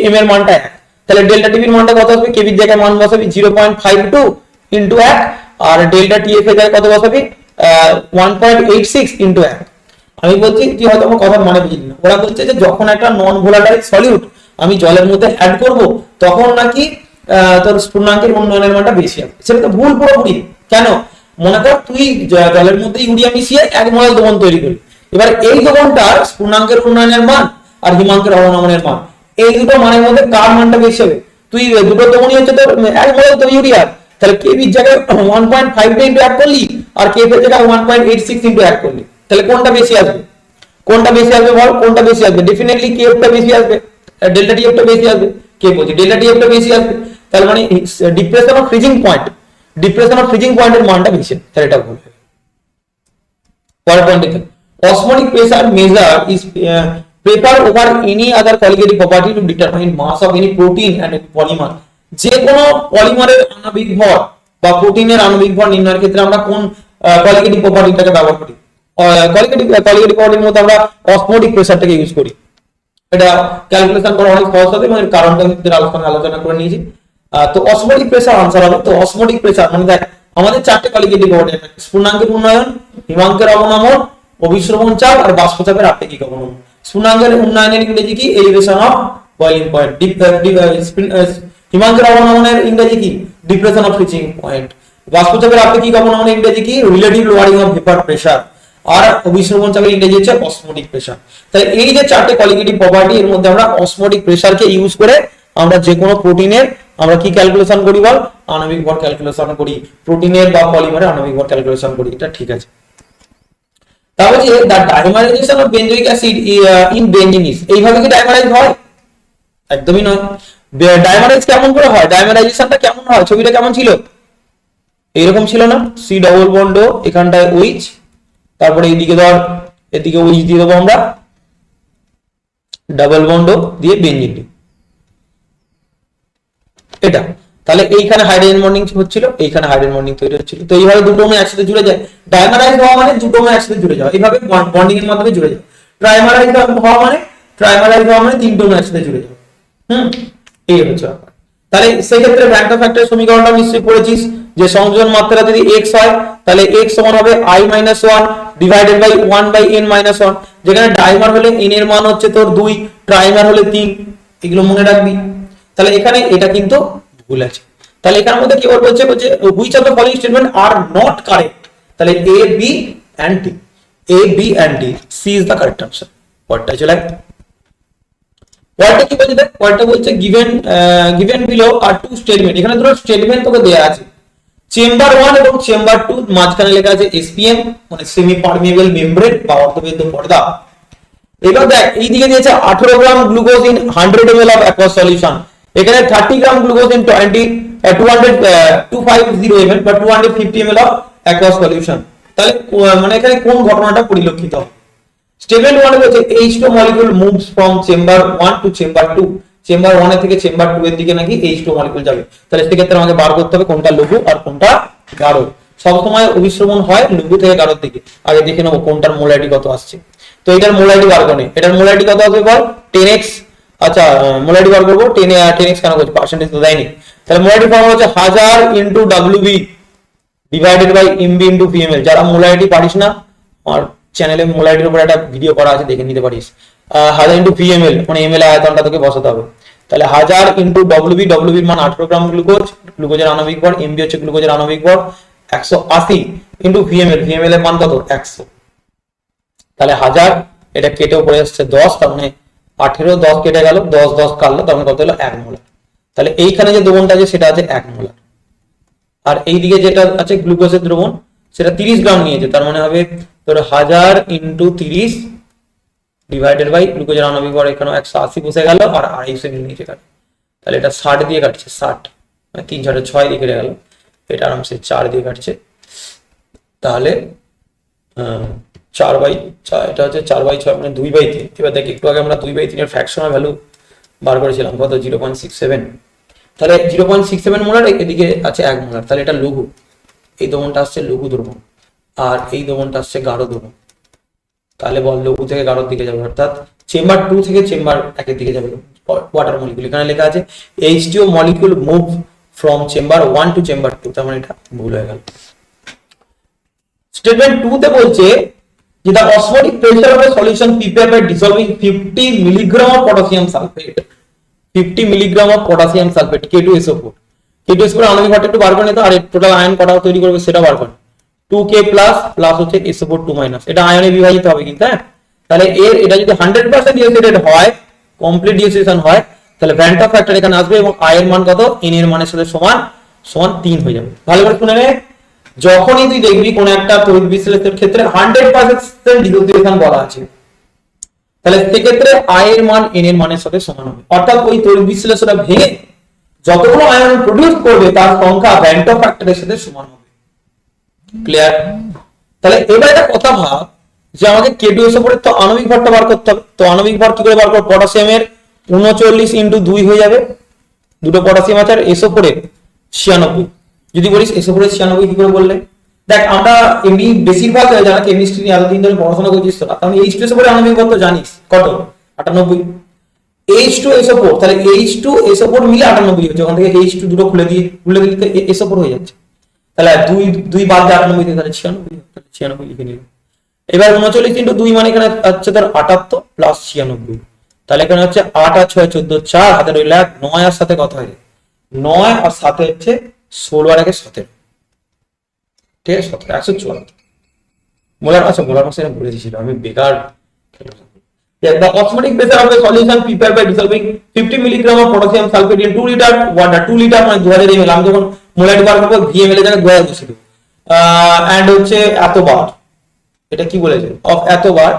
এম এর মানটা 1, তাহলে ডেল্টা টিভির মানটা কত আসবে? কেভির জায়গায় মান বসাবি 0.52 ইনটু 1, আর ডেল্টা টিএফ এর জায়গায় কত বসাবি 1.86 ইনটু 1। আমি বলছি তুই হয়তো আমার কথা মনে বুঝলি না, ওরা বলছে যে যখন একটা নন ভোলাটাইল সলিউট আমি জলের মধ্যে অ্যাড করব তখন নাকি তোর স্ফুটনাঙ্কের উন্নয়নের মানটা বেশি হবে। সেটা তো ভুল পুরোপুরি। কেন? মনে কর তুই জলের মধ্যে ইউরিয়া মিশিয়ে 1 মোলার দ্রবণ তৈরি করলি, এবার এই দ্রবণটার স্ফুটনাঙ্কের উন্নয়নের মান আর হিমাঙ্কের অবনমনের মান এই দুটো মানের মধ্যে কার মানটা বেশি হবে? তুই দুটো দ্রবণই হচ্ছে তোর 1 মোল তো ইউরিয়া, তাহলে কেবি এর জায়গায় 1.5 ইনটু অ্যাড করলি আর কেবি এর জায়গায় 1.86 ইনটু অ্যাড করলি, তাহলে কোনটা বেশি আসবে? কোনটা বেশি আসবে বল? কোনটা বেশি আসবে? ডেফিনেটলি কেবটা বেশি আসবে, ডেল্টা টিএফটা বেশি আসবে। কে বলছি ডেল্টা টিএফটা বেশি আসবে, তার মানে ডিপ্রেশন অফ ফ্রিজিং পয়েন্টের মানটা বেশি, তাহলে এটা ভুল হবে। পরের পয়েন্ট দেখুন, osmotic pressure measure is prepared over any other colligative property to determine mass of any protein and any polymer। যে কোনো পলিমারের আণবিক ভর বা প্রোটিনের আণবিক ভর নির্ণয়ের ক্ষেত্রে আমরা কোন কলিগেটিভ প্রপার্টিটাকে ব্যবহার করি? কলিগেটিভ প্রপার্টির মধ্যে আমরা অসমোটিক প্রেসারটাকে ইউজ করি। এটা ক্যালকুলেশন করা অনেক সহজ হবে এবং এর কারণটা আমাদের আলোচনা করে নিয়েছি। তো অসমোটিক প্রেসার আনসার হবে। তো অসমোটিক প্রেসার মানে দেখ আমাদের চারটে কলিগেটিভ প্রপার্টি আছে, স্ফুটনাঙ্কের উন্নয়ন, হিমাঙ্কের অবনমন, অভিস্রবণ চাপ আর বাষ্পচাপের আপেক্ষিক অবনমন। স্ফুটনাঙ্কের উন্নয়নের ইংরেজি কি? Elevation of boiling point. হিমাঙ্কের অবনমনের ইংরেজি কি? Depression of freezing point. বাষ্পচাপের আপেক্ষিক অবনমনের ইংরেজি কি? Relative lowering of vapour pressure. আর অভিস্রবণ চাপের ইংরেজি হচ্ছে অসমোটিক প্রেসার। তাই এই যে চারটে কলিগেটিভ প্রপার্টি, এর মধ্যে আমরা অসমোটিক প্রেসারকে ইউজ করে আমরা যে কোনো প্রোটিনের আমরা কি ক্যালকুলেশন করি বল? আণবিক ভর ক্যালকুলেশন করি, প্রোটিনের বা পলিমারের আণবিক ভর ক্যালকুলেশন করি। এটা ঠিক আছে। তাহলে যে the dimerization of benzoic acid in benzene is, এইভাবে কি ডাইমারাইজ হয়? একদমই নয়। ডাইমারাইজ কেমন করে হয়? ডাইমারাইজেশনটা কেমন হয়? ছবিটা কেমন ছিল? এরকম ছিল না? সি ডবল বন্ড, এখানটায় ওইচ, তারপরে এইদিকে ধর এদিকে ওইচ দিয়ে দেবো আমরা, ডাবল বন্ড দিয়ে বেঞ্জিন, এটা। তাহলে এইখানে হাইড্রোজেন বন্ডিং হচ্ছিল, এইখানে হাইড্রোজেন বন্ডিং তৈরি হচ্ছিল। তো এইভাবে দুটো অণু একসাথে জুড়ে যায়। ডাইমারাইজ হওয়া মানে দুটো অণু একসাথে জুড়ে যাওয়া, এইভাবে বন্ডিং এর মাধ্যমে জুড়ে যায়। ট্রাইমারাইজ হওয়া মানে তিনটে অণু একসাথে জুড়ে যাওয়া। এই হচ্ছে ব্যাপার। তাহলে সেই ক্ষেত্রে ভ্যান্টা ফ্যাক্টরের সমীকরণটা নিশ্চয়ই পড়েছিস যে সংযোজন মাত্রা যদি x হয় তাহলে x সমান হবে i-1 ডিভাইডেড বাই 1/n-1। যেখানে ডাইমার হলে n এর মান হচ্ছে তোর 2, ট্রাইমার হলে 3, এগুলো মনে রাখবি। তাহলে এখানে এটা কিন্তু ভুল আছে। তাহলে এখানের মধ্যে কি বলছে which of the following statement are not correct? তাহলে a b and d, c is the correct answer। পড়টা চলে পরেরটা কি বলছে দেখ, পরেরটা বলছে given below are two statement। এখানে দুটো স্টেটমেন্ট তোকে দেয়া আছে, চেম্বার 1 এবং চেম্বার 2, মাঝখানে লেখা আছে SPM মানে সেমি পারমিয়েবল মেমব্রেন বা অর্ধবেদ্য পর্দা। এবার দেখ এইদিকে দিয়েছে 18 gram glucose in 100 ml of aqueous solution, এখানে 30 গ্রাম গ্লুকোজ ইন 250 ml বা 250 ml অফ অ্যাকোয়াস সলিউশন। তাহলে মানে এখানে কোন ঘটনাটা পরিলক্ষিত হবে? স্টেটমেন্ট 1 বলছে H2 molecule moves from chamber 1 to chamber 2, chamber 1 থেকে চেম্বার 2 এর দিকে নাকি H2 মলিকিউল যাবে। তাহলে সেক্ষেত্রে আমাকে বার করতে হবে কোনটা লঘু আর কোনটা গাঢ়। সব সময় অভিস্রবণ হয় লঘু থেকে গাঢ়র দিকে। আগে দেখে নেবো কোনটার মোলারিটি কত আসছে। তো এটার মোলারিটি বার করে, এটার মোলারিটি কত আসবে বল? 10x। আচ্ছা মোলারিটি বার করবো 10x কেন করছি? পার্সেন্টেজ তো দেয়নি। তাহলে মোলারিটি ফর্মুলা হচ্ছে 1000 into WB divided by MB into PML। যারা মোলারিটি পারিস না, আর চ্যানেলে মোলারিটির উপর একটা ভিডিও করা আছে, দেখে নিতে পারিস। 1000 ইনটু PML মানে ml আয়তনটা তোকে বসাতে হবে। তাহলে 1000 ইনটু WB, WB মান 18 গ্রাম গ্লুকোজ, গ্লুকোজের আণবিক ভর, MB হচ্ছে গ্লুকোজের আণবিক ভর, 180 ইনটু PML, PML এর মান কত? 100। তাহলে 1000 এটা কেটে উপরে আসছে 10, তার মানে 18 10 কেটে গেল, 10 কাটলো, তার মানে কত হলো? 1 মোলার। তাহলে এইখানে যে দ্রবণটা আছে সেটা আছে 1 মোলার, আর এইদিকে যেটা আছে গ্লুকোজের দ্রবণ সেটা 30 গ্রাম নিয়েছে, তার মানে হবে তোর 1000 ইনটু 30 ডিভাইডেড বাই গ্লুকোজের আণবিক ভর, এখানে 180 বসে গেল আর 250 ml নিচে কাটে। তাহলে এটা 60 দিয়ে কাটছে, 60 মানে 3 6 6 দিয়ে কেটে গেল, এটা আরামসে 4 দিয়ে কাটছে। তাহলে 4/4, এটা হচ্ছে 4/6 মানে 2/3। এবার দেখ একটু আগে আমরা 2/3 এর ফ্র্যাকশনাল ভ্যালু বার করেছিলাম, কত? 0.67। তাহলে 0.67 মোলার, এদিকে আছে 1 মোলার, তাহলে এটা লঘু। এই দ্রবণটা আসছে লঘু দ্রবণ আর এই দ্রবণটা আসছে গাঢ় দ্রবণ। তাহলে বল লঘু থেকে গাঢ়র দিকে যাবে, অর্থাৎ চেম্বার 2 থেকে চেম্বার 1 এর দিকে যাবে ওয়াটার মলিকিউল। এখানে লেখা আছে H2O molecule move from chamber 1 to chamber 2, তার মানে এটা ভুল হয়ে গেল। স্টেটমেন্ট 2 তে বলছে যে the osmotic pressure of a solution prepared by dissolving 50 mg of potassium sulfate, 50 mg of potassium sulfate K2SO4, K2SO4 আণবিক ভরটা একটু বার করে নিতে, আর টোটাল আয়ন কটা তৈরি করবে সেটা বার করে। 2K প্লাস হচ্ছে SO4 2 মাইনাস, এটা আয়নে বিভাজিত হবে কিন্তু। হ্যাঁ, তাহলে এটা যদি 100% ডিসোসিয়েটেড হয়, কমপ্লিট ডিসোসিয়েশন হয়, তাহলে ভ্যান্টা ফ্যাক্টর এখানে আসবে এবং আই এর মান কত, এন এর মানের সাথে সমান সমান 3 হয়ে যাবে। ভালো করে শুনে নে, যখনই তুই দেখবি কোন একটা তড়িৎ বিশ্লেষণের ক্ষেত্রে 100% ডিসোসিয়েশন বলা আছে, তাহলে সেক্ষেত্রে আই এর মান এন এর মানের সাথে সমান হবে, অর্থাৎ ওই তড়িৎ বিশ্লেষণটা ভেঙে যতগুলো আয়ন প্রডিউস করবে তার সংখ্যা ভ্যান্টা ফ্যাক্টরের সাথে সমান হবে। ক্লিয়ার? তাহলে এবার একটা কথা ভাব যে আমাকে K2SO4 এর তো আণবিক ভরটা বার করতে হবে, তো আণবিক ভর কি করে বার করব? পটাশিয়ামের 39 ইনটু 2 হয়ে যাবে, দুটো পটাশিয়াম আছে, আর SO4 এর 96। যদি বলিস SO4 এর 96 কি করে বললে? দেখ আমরা এমনি বেশিরভাগ যারা কেমিস্ট্রি নিয়ে এতদিন ধরে পড়াশোনা করছিস তোরা, তাহলে H2SO4 এর আণবিক ভর তো জানিস কত, 98। H2SO4, তাহলে H2SO4 মিলে 98 হচ্ছে, ওখান থেকে H2 দুটো খুলে দিলে তো SO4 হয়ে যাচ্ছে। তাহলে দুই বাদ দিয়ে 98 দিয়ে তাহলে 96 লিখে নিলাম। এবার 39 ইনটু 2 মানে এখানে হচ্ছে তার 78 প্লাস 96, তাহলে এখানে হচ্ছে 8 আর 6 14, 4 হাতে রইল 1, 9 আর 7 কত হয়? 9 আর 7 হচ্ছে 16 আর 1 17, ঠিক আছে 17, 174 মোলার। আচ্ছা মোলার মাসে এটা বলে দিয়েছিল, আমি বেকার। The osmotic pressure of a solution prepared by dissolving 50 mg of potassium sulfate in 2 liter water, 2 liter মানে 2000 ml, আমি যখন মোলারিটি বার করব VML এর জায়গায় 2000 বসিয়ে দেব, এন্ড হচ্ছে এতবার, এটা কি বলেছে অফ এতবার।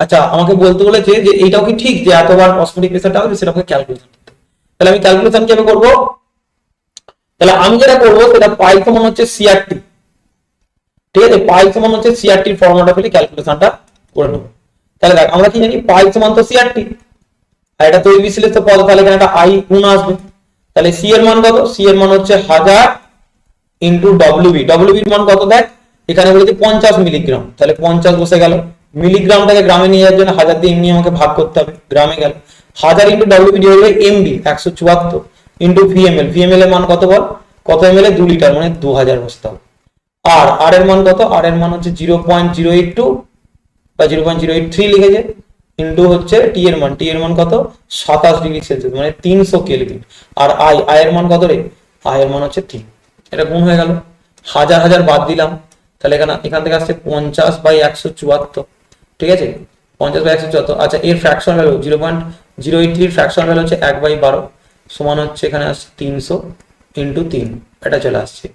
আচ্ছা আমাকে বলতে বলেছে যে এইটাও কি ঠিক যে এতবার অসমোটিক প্রেসারটা হবে, সেটা আমাকে ক্যালকুলেশন করতে হবে। তাহলে আমি ক্যালকুলেশন কিভাবে করব? তাহলে আমি যেটা করব সেটা পাই সমান হচ্ছে সিআরটি, ঠিক আছে, পাই সমান হচ্ছে সিআরটি এর ফর্মুলাটা ফেলে ক্যালকুলেশনটা করে নেব। তাহলে দেখ আমরা কি জানি পাই সমান তো সিআরটি, আর এটা তড়িৎ বিশ্লেষিত পদ, তাহলে এখানে একটা আই গুণ আসবে। তাহলে সি এর মান কত? সি এর মান হচ্ছে 1000 ইনটু ডব্লিউবি, ডব্লিউবির মান কত দেখ এখানে বলেছে 50 মিলিগ্রাম, তাহলে 50 বসে গেল, মিলিগ্রামটাকে গ্রামে নিয়ে যাওয়ার জন্য 1000 দিয়ে এমনি আমাকে ভাগ করতে হবে, গ্রামে গেল 1000 into WB divide by MB 174 into VML, VML এর মান কত বল, কত এমএল এ 2 লিটার মানে 2000 বসতে হবে। আর আর এর মান কত? আর এর মান হচ্ছে 0.082 বা 0.083 লিখেছে, ইনটু হচ্ছে টি এর মান, টি এর মান কত 27 ডিগ্রি সেলসিয়াস মানে 300 কেলভিন। আর আই এর মান কত রে? আই এর মান হচ্ছে 3, এটা গুণ হয়ে গেল, হাজার হাজার বাদ দিলাম, তাহলে এখান থেকে আসছে 50/174, ঠিক আছে 50/174। আচ্ছা এর ফ্র্যাকশন ভ্যালু 0.083 এর ফ্র্যাকশন ভ্যালু হচ্ছে 1/12 সমান হচ্ছে এখানে আসছে 300 ইনটু 3, এটা চলে আসছে,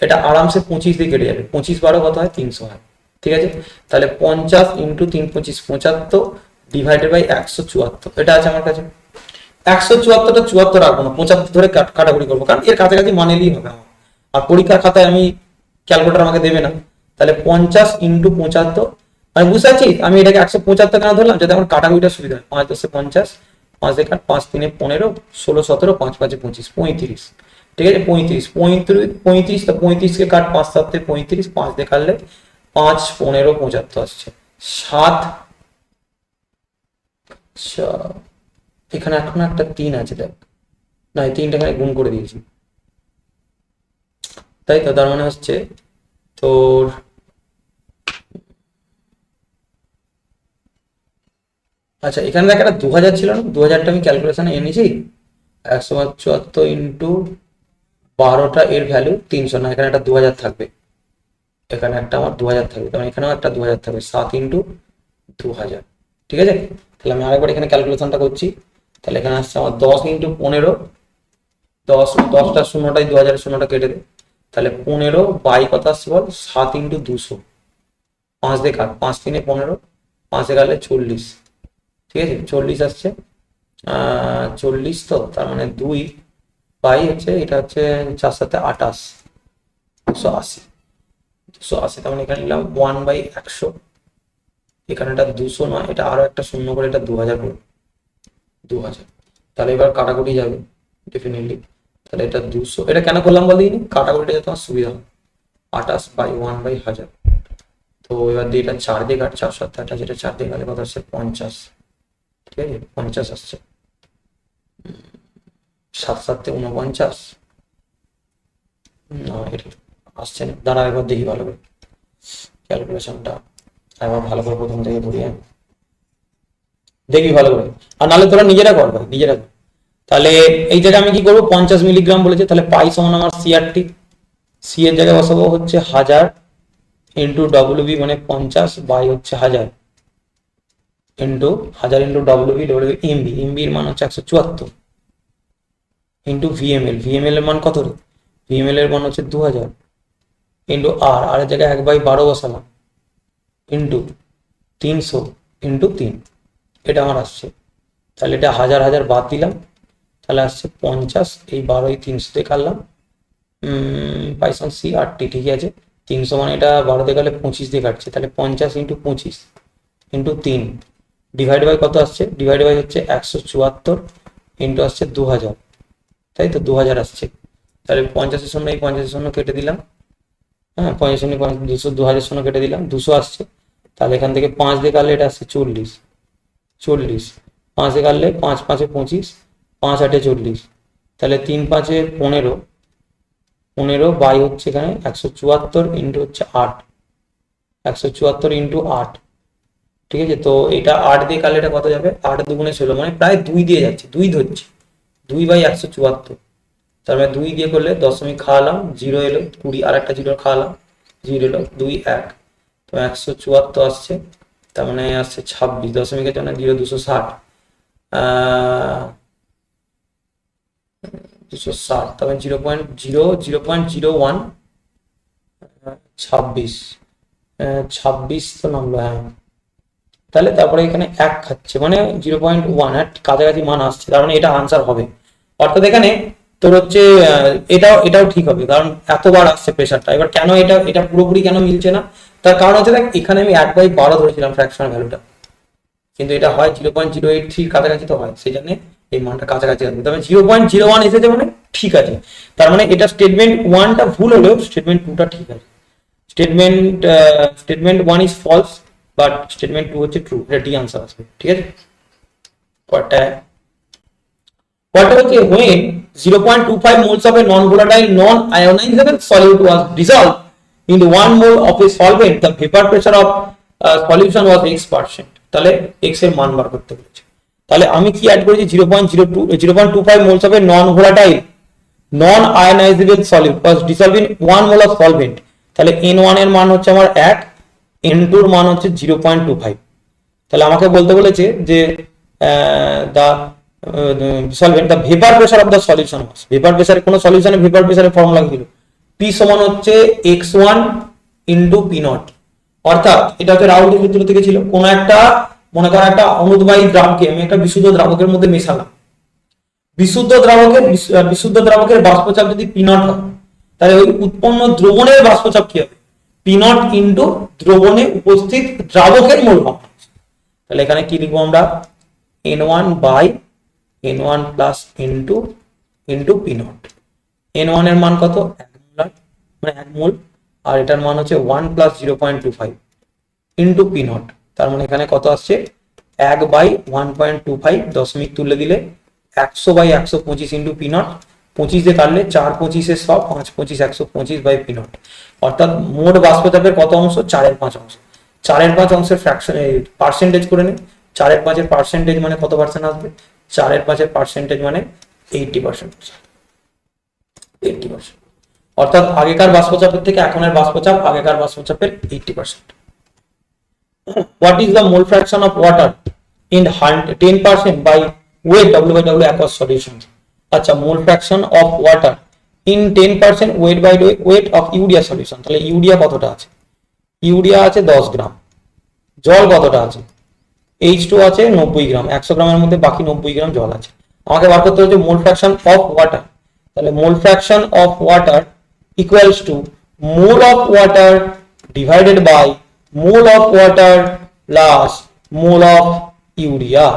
এটা আরামসে 25 দিয়ে কেটে যাবে, 25 12 কত হয় 300 হয়, ঠিক আছে। তাহলে 50 ইনটু 3 25 75 ডিভাইডেড বাই 174, এটা আছে আমার কাছে। 174টা 74 রাখবো না, 75 ধরে কাটাকুটি করবো, কারণ এর কাছাকাছি মানেলেই হবে আমার, আর পরীক্ষার খাতায় আমি ক্যালকুলেটর আমাকে দেবে না। তাহলে 50 ইনটু 75, মানে বুঝতে পারছিস আমি এটাকে 175 কেন ধরলাম, যাতে আমার কাটাকুটিটা সুবিধা হয়। 5 10 50, 5 দিয়ে কাট, 5 3 15, 16 17, 5 5 25, 35, ঠিক আছে 35 35, তো 35 কে কাট, 5 7 35, 5 দিয়ে কাটলে 5 15 75 আসছে 7। আচ্ছা এখানে এখন একটা 3 আছে দেখ, না এই 3টা এখানে গুণ করে দিয়েছি, তাই তো, তার মানে হচ্ছে তোর আচ্ছা এখানে দেখ একটা 2000 ছিল না, 2000টা আমি ক্যালকুলেশনে এনেছি, 174 ইন্টু 12টা এর ভ্যালু 300, না এখানে একটা 2000 থাকবে, এখানে একটা আমার 2000 থাকবে, কারণ এখানেও একটা 2000 থাকবে, 7 ইন্টু 2000, ঠিক আছে। তাহলে আমি আরেকবার এখানে ক্যালকুলেশনটা করছি, তাহলে এখানে আসছে আমার 10 ইন্টু 15, 10টা শূন্যটাই 2000 শূন্যটা কেটে দেয়, তাহলে 15 বাই কত আসছে বল, 7 ইন্টু 200, 5 দিয়ে কাট, 5 3 15, 5 দিয়ে কাটলে 40, ঠিক আছে 40 আসছে, 40 তো তার মানে 2 বাই হচ্ছে এটা হচ্ছে 4 7 28, 280, 280, তার মানে এখানে নিলাম 1/100, এখানে এটা 200 নয়, এটা আরো একটা শূন্য করে এটা 2000 করে 2000, তাহলে এবার কাটাকুটি যাবে ডেফিনেটলি, তাহলে এটা 200, এটা কেন করলাম বল দিইনি, কাটাকুটিটা যাতে আমার সুবিধা হয়, 28/1/1000, তো এবার দিয়ে এটা 4 দিয়ে কাট, 4 7 28, যেটা 4 দিয়ে কাটলে কত আসছে 50, ঠিক আছে 50 আসছে, 7 7 49, না এটা আসছে না, দাঁড়া একবার দেখি ভালো করে ক্যালকুলেশনটা, একবার ভালো করে প্রথম থেকে পড়ি, দেখবি ভালো করে, আর নাহলে তোরা নিজেরা কর ভাই, নিজেরা কর। তাহলে এই জায়গায় আমি কি করবো, 50 মিলিগ্রাম বলেছে, তাহলে পাই সমান আমার সিআরটি, সি এর জায়গায় বসাবো হচ্ছে 1000 ইন্টু ডব্লিউবি মানে 50 বাই হচ্ছে 1000 into 1000 into WB MB, MB এর মান হচ্ছে 174, ইন্টু ভিএমএল, ভিএমএল এর মান কত রে? ভিএমএল এর মান হচ্ছে 2000 ইন্টু আর এর জায়গায় 1/12 বসালাম ইন্টু 300 ইন্টু 3, এটা আমার আসছে। তাহলে এটা হাজার হাজার বাদ দিলাম, তাহলে আসছে 50, এই 12 300 দিয়ে কাটলাম, 5 8, ঠিক আছে। 300 মানে এটা 12 দিয়ে গেলে 25 দিয়ে কাটছে, তাহলে 50 ইন্টু 25 ইন্টু 3 ডিভাইড বাই কত আসছে? ডিভাইড বাই হচ্ছে 174 ইন্টু আসছে 2000, তাই তো 2000 আসছে। তাহলে 50-এর শূন্য এই 50-এর শূন্য কেটে দিলাম, হ্যাঁ 50 শূন্য 200, 2000 শূন্য কেটে দিলাম, 200 আসছে। তাহলে এখান থেকে 5 দিয়ে কাটলে এটা আসছে 40, 5 দিয়ে কাটলে 5 5 25, 5 8 40, তাহলে 3 5 15, 15 বাই হচ্ছে এখানে 174 ইন্টু হচ্ছে 8, 174 ইন্টু 8, ঠিক আছে। তো এটা 8 দিয়ে কাটলে এটা কত যাবে? 8 দুগুণে 16, মানে প্রায় 2 দিয়ে যাচ্ছে, 2 ধরছে, 2/174। তার মানে 2 দিয়ে করলে দশমিক খাওয়ালাম, 0 এলো, 20 আর একটা 0 খাওয়ালাম, 0 এলো, 2 1, তো 174 আসছে। তার মানে আসছে 26, দশমিকের জন্য 0 260, 260, তবে 0.01 26 তো নামলো, হ্যাঁ। তাহলে তারপরে এখানে 1 খাচ্ছে, মানে 0.1, কাছাকাছি মান আসছে, তার মানে এটা আনসার হবে। অর্থাৎ এখানে তোর হচ্ছে এটাও ঠিক হবে, কারণ এতবার আসছে প্রেশারটা। এবার কেন এটা পুরোপুরি কেন মিলছে না, তার কারণ হচ্ছে দেখ, এখানে আমি 1/12 ধরেছিলাম ফ্র্যাকশনাল ভ্যালুটা, কিন্তু এটা হয় 0.083 কাছাকাছি তো হয়, সেই জন্য এই মানটা কাছাকাছি আসবে। তবে 0.01 এসেছে মানে ঠিক আছে, তার মানে এটা স্টেটমেন্ট 1টা ভুল হলেও স্টেটমেন্ট 2টা ঠিক আছে। Statement 1 is false, but statement 2 হচ্ছে ট্রু, এটা ডি আনসার আসবে, ঠিক আছে। পরটা হচ্ছে when 0.25 moles of a non-volatile non-ionizable solute was dissolved into 1 mole of a solvent, the vapor pressure of solution was x%। তাহলে x এর মান বার করতে বলেছে। তাহলে আমি কি অ্যাড করেছি? 0.25 moles of a non-volatile non-ionizable solute was dissolved in 1 mole of solvent। তাহলে n1 এর মান হচ্ছে আমার 1, n2 এর মান হচ্ছে 0.25। তাহলে আমাকে বলতে বলেছে যে the solvent, the vapor pressure of the solution was, vapor pressure কোন সলিউশনে vapor pressure এর ফর্মুলা কি ছিল? P সমান হচ্ছে x1 into p0। অর্থাৎ এটা হচ্ছে রাউলের সূত্র থেকে ছিল, কোন একটা মনে করো একটা অনুদ্বায়ী দ্রাবকে আমি একটা বিশুদ্ধ দ্রাবকের মধ্যে মেশালাম, বিশুদ্ধ দ্রাবকের বাষ্পচাপ যদি p0 হয়, তাহলে ওই উৎপন্ন দ্রবণের বাষ্পচাপ কি হবে? p0 into দ্রবণে উপস্থিত দ্রাবকের মোল ভগ্নাংশ। তাহলে এখানে কি লিখবো আমরা? n1 by n1 plus n2 into p0। n1 এর মান কত? 1 মোলার, মানে 1 মোল, আর এটার মান হচ্ছে 1 plus 0.25 into p0। তার মানে এখানে কত আসছে? 1/1.25, দশমিক তুলে দিলে 100/125 into p0, 25 দিয়ে কাটলে 4 25 100, 5 25 125/p0। অর্থাৎ মোট বাষ্পচাপের কত অংশ? 4/5 অংশ। 4/5 অংশের ফ্র্যাকশন পার্সেন্টেজ করে নে, 4/5 এর পার্সেন্টেজ মানে কত পার্সেন্ট আসবে? 4/5 এর পার্সেন্টেজ মানে 80%। অর্থাৎ আগেকার বাষ্পচাপের থেকে এখনের বাষ্পচাপ আগেকার বাষ্পচাপের 80%। What is the mole fraction of water in 10% by weight W/W aqueous solution? আচ্ছা, mole fraction of water in 10% weight by weight of urea solution। তাহলে ইউরিয়া কতটা আছে? ইউরিয়া আছে 10 গ্রাম। জল কতটা আছে? H2 আছে 90 গ্রাম। 100 গ্রামের মধ্যে বাকি 90 গ্রাম জল আছে। আমাকে বার করতে হচ্ছে মোল ফ্র্যাকশন অফ ওয়াটার। তাহলে mole fraction of water equals to mole of water divided by mole of water plus mole of urea.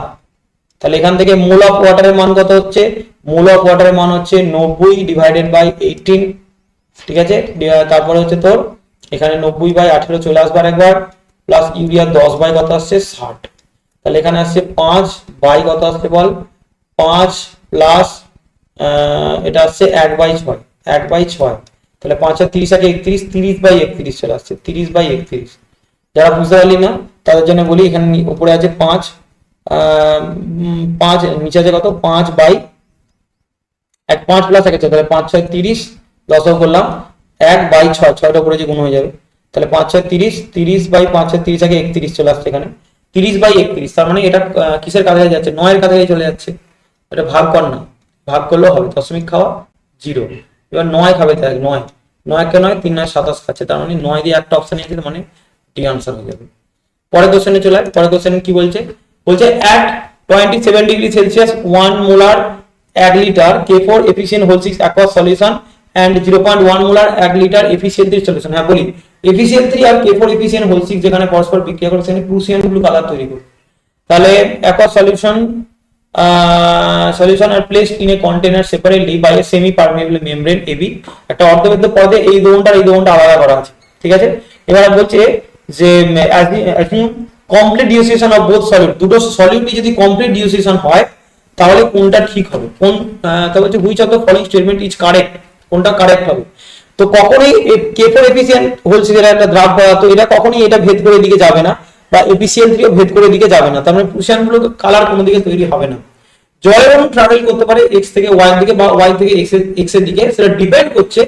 তাহলে এখান থেকে মোল অফ ওয়াটারের মান কত হচ্ছে? মোল অফ ওয়াটারের মান হচ্ছে 90 ডিভাইডেড বাই 18, ঠিক আছে। তারপরে হচ্ছে তোর এখানে 90/18 চলে আসবার একবার, প্লাস ইউরিয়া 10 বাই কত আসছে? 60। তাহলে এখানে আসছে 5 বাই কত আসছে বল? 5 প্লাস এটা আসছে 1/6, 1/6। তাহলে 5 আর 30 আগে 31, 30/31 চলে আসছে, 30/31। যারা বুঝতে পারলি না তাদের জন্য বলি, এখানে উপরে আছে 5, নিচে আছে কত? 5/1, 5 প্লাস 1 তাহলে 5 6 30, লসও করলাম 1/6, 6টা উপরে যে গুণ হয়ে যাবে। তাহলে 5 6 30, 30/5 30 আগে 31 চলে আসছে এখানে, 30/31। তার মানে এটা কিসের কাছাকাছি যাচ্ছে? 9 এর কাছাকাছি চলে যাচ্ছে। এটা ভাগ কর না, ভাগ করলেও হবে, দশমিক খাওয়া 0। এবার 9 খাবে, তাই 9, 9 কে 9, 3 9 27 খাচ্ছে, তার মানে 9 দিয়ে একটা অপশন আছে, মানে ডি আনসার হয়ে যাবে। পরের কোশ্চেনে চলে আয়। পরের কোশ্চেনে কি বলছে, বলছে at 27 degree Celsius 1 molar 1 litre K4 efficient whole 6 aqueous solution and 0.1 molar 1 litre efficient 3 solution. হ্যাঁ বলি, এফিশিয়েন্ট 3 আর K4 এফিশিয়েন্ট হোল 6 যেখানে পরস্পর বিক্রিয়া করে সেখানে প্রুসিয়ান ব্লু কালার তৈরি করে। তাহলে aqueous solution are placed in a container separately by a semi permeable membrane AB। একটা অর্ধবেদ্ধ পর্দে এই দোনটা আলাদা করা আছে, ঠিক আছে। এবারে বলছে যে complete dissociation of both solid, দুটো সলিডই যদি কমপ্লিট ডিসোসিয়েশন হয় তাহলে কোনটা ঠিক হবে, কোন তা বলছে which of the following statement is correct, কোনটা কারেক্ট হবে। তো কখনোই K4 এফিশিয়েন্ট বলছে যেটা একটা দ্রাব পদার্থ, এটা কখনোই এটা ভেদ করে দিকে যাবে না, বা এফিসিয়েন্ট ও ভেদ করে দিকে যাবে না, তার মানে প্রুশিয়ান গুলো কালার কোনো দিকে তৈরি হবে না। জলের অণু ট্রাভেল করতে পারে x থেকে y দিকে বা y থেকে x এর দিকে, সেটা ডিপেন্ড করছে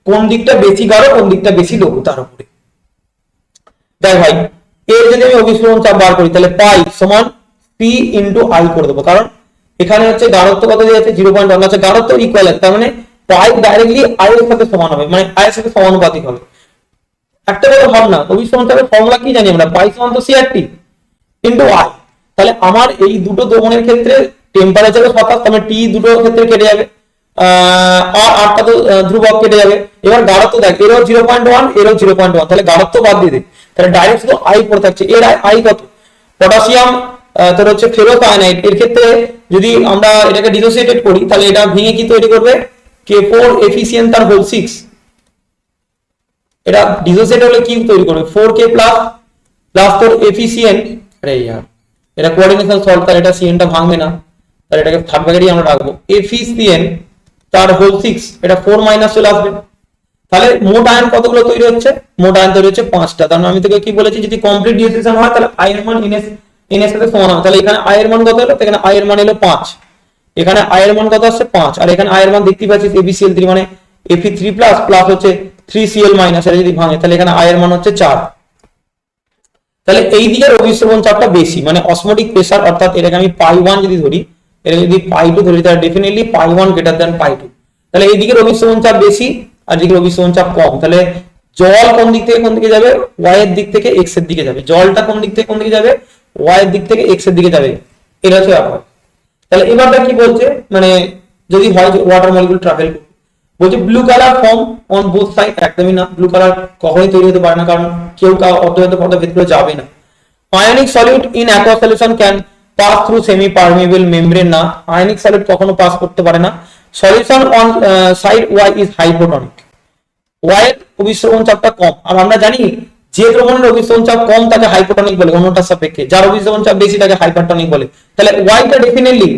কোন দিকটা বেশি গাঢ় কোন দিকটা বেশি লঘু তার উপরে। দেখ ভাই, এর যদি আমি অভিসরণ চাপ বার করি তাহলে পাই সমান p ইনটু i করে দেবো, কারণ এখানে হচ্ছে গাঢ়ত্ব কত দিয়ে আছে 0.1 আছে, গাঢ়ত্ব ইকুয়াল আছে, তার মানে পাই ডাইরেক্টলি i এর সাথে সমান হবে, মানে i এর সাথে সমানুপাতিক হবে। একটা কথা ভাব না, অভিসরণ চাপের ফর্মুলা কি জানি আমরা, পাই সমান তো CRT ইনটু i। তাহলে আমার এই দুটো দ্রবণের ক্ষেত্রে টেম্পারেচারে 27, তাহলে টি দুটো ক্ষেত্রে কেটে যাবে, আর আটটা তো ধ্রুবক কেটে যাবে। এবার গাঢ়ত্ব দেখ, এরও 0.1 এরও 0.1, তাহলে গাঢ়ত্ব বাদ দিয়ে দে, তাহলে ডাইরেক্ট শুধু আই পড়ে থাকছে। এর আই কত, পটাশিয়াম তোর হচ্ছে ফেরোস আয়নাইড, এর ক্ষেত্রে যদি আমরা এটাকে ডিসোসিয়েটেড করি তাহলে এটা ভেঙে কি তৈরি করবে, K4 এফিসিয়েন্ট তার হোল 6, এটা ডিসোসিয়েট হলে কি তৈরি করবে 4K প্লাস প্লাস তোর এফিসিয়েন্ট, আরে यार এটা কোঅর্ডিনেশন সল্ট, তার এটা সিএন টা ভাঙবে না, তাহলে এটাকে থার্ড ব্র্যাকেটই আমরা রাখবো, এফিসিয়েন্ট তার হোল 6, এটা 4 মাইনাস চলে আসবে। তাহলে মোট আয়ন কতগুলো তৈরি হচ্ছে, মোট আয়ন তৈরি হচ্ছে 5টা। তার মানে আমি তোকে কি বলেছি, যদি কমপ্লিট ডিসোসিয়েশন হয় তাহলে আই এর মান এন এর সাথে সমান হবে। তাহলে এখানে আই এর মান কত হলো, এখানে আই এর মান হলো 5, এখানে আই এর মান কত আসছে 5, আর এখানে আই এর মান দেখতে পাচ্ছিস এবিসিএল3 মানে Fe3 প্লাস প্লাস হচ্ছে 3Cl মাইনাস, এটা যদি ভাঙে তাহলে এখানে আই এর মান হচ্ছে 4। তাহলে এই দিকের অভিস্রবণ চাপটা বেশি, মানে অসমোটিক প্রেসার, অর্থাৎ এটাকে আমি পাই 1 যদি ধরি, এটা যদি পাই 2 ধরি, তাহলে ডেফিনেটলি পাই 1 গ্রেটার দ্যান পাই 2। তাহলে এই দিকের অভিস্রবণ চাপ বেশি আর দিকের অভিস্রবণ চাপ কম। তাহলে জল কোন দিক থেকে কোন দিকে যাবে, y এর দিক থেকে x এর দিকে যাবে। জলটা কোন দিক থেকে কোন দিকে যাবে, y এর দিক থেকে x এর দিকে যাবে, এটা হচ্ছে ব্যাপার। তাহলে এবারটা কি বলছে, মানে যদি হয় যে ওয়াটার মলিকিউল ট্রাভেল বলছে blue colour form on both side, একদমই না, ব্লু কালার কখনোই তৈরি হতে পারে না, কারণ কেউ অর্ধগত পর্দা ভেদ করে যাবে না। Ionic solid in aqueous solution can pass through semi permeable membrane, না, আয়নিক সলিড কখনো পাস করতে পারে না। Solution on side Y is hypotonic, Y এর অভিস্রবণ চাপটা কম, আর আমরা জানি যে দ্রবণের অভিস্রবণ চাপ কম তাকে হাইপোটনিক বলে অন্যটার সাপেক্ষে, যার অভিস্রবণ চাপ বেশি তাকে হাইপারটনিক বলে। তাহলে ওয়াইটা ডেফিনেটলি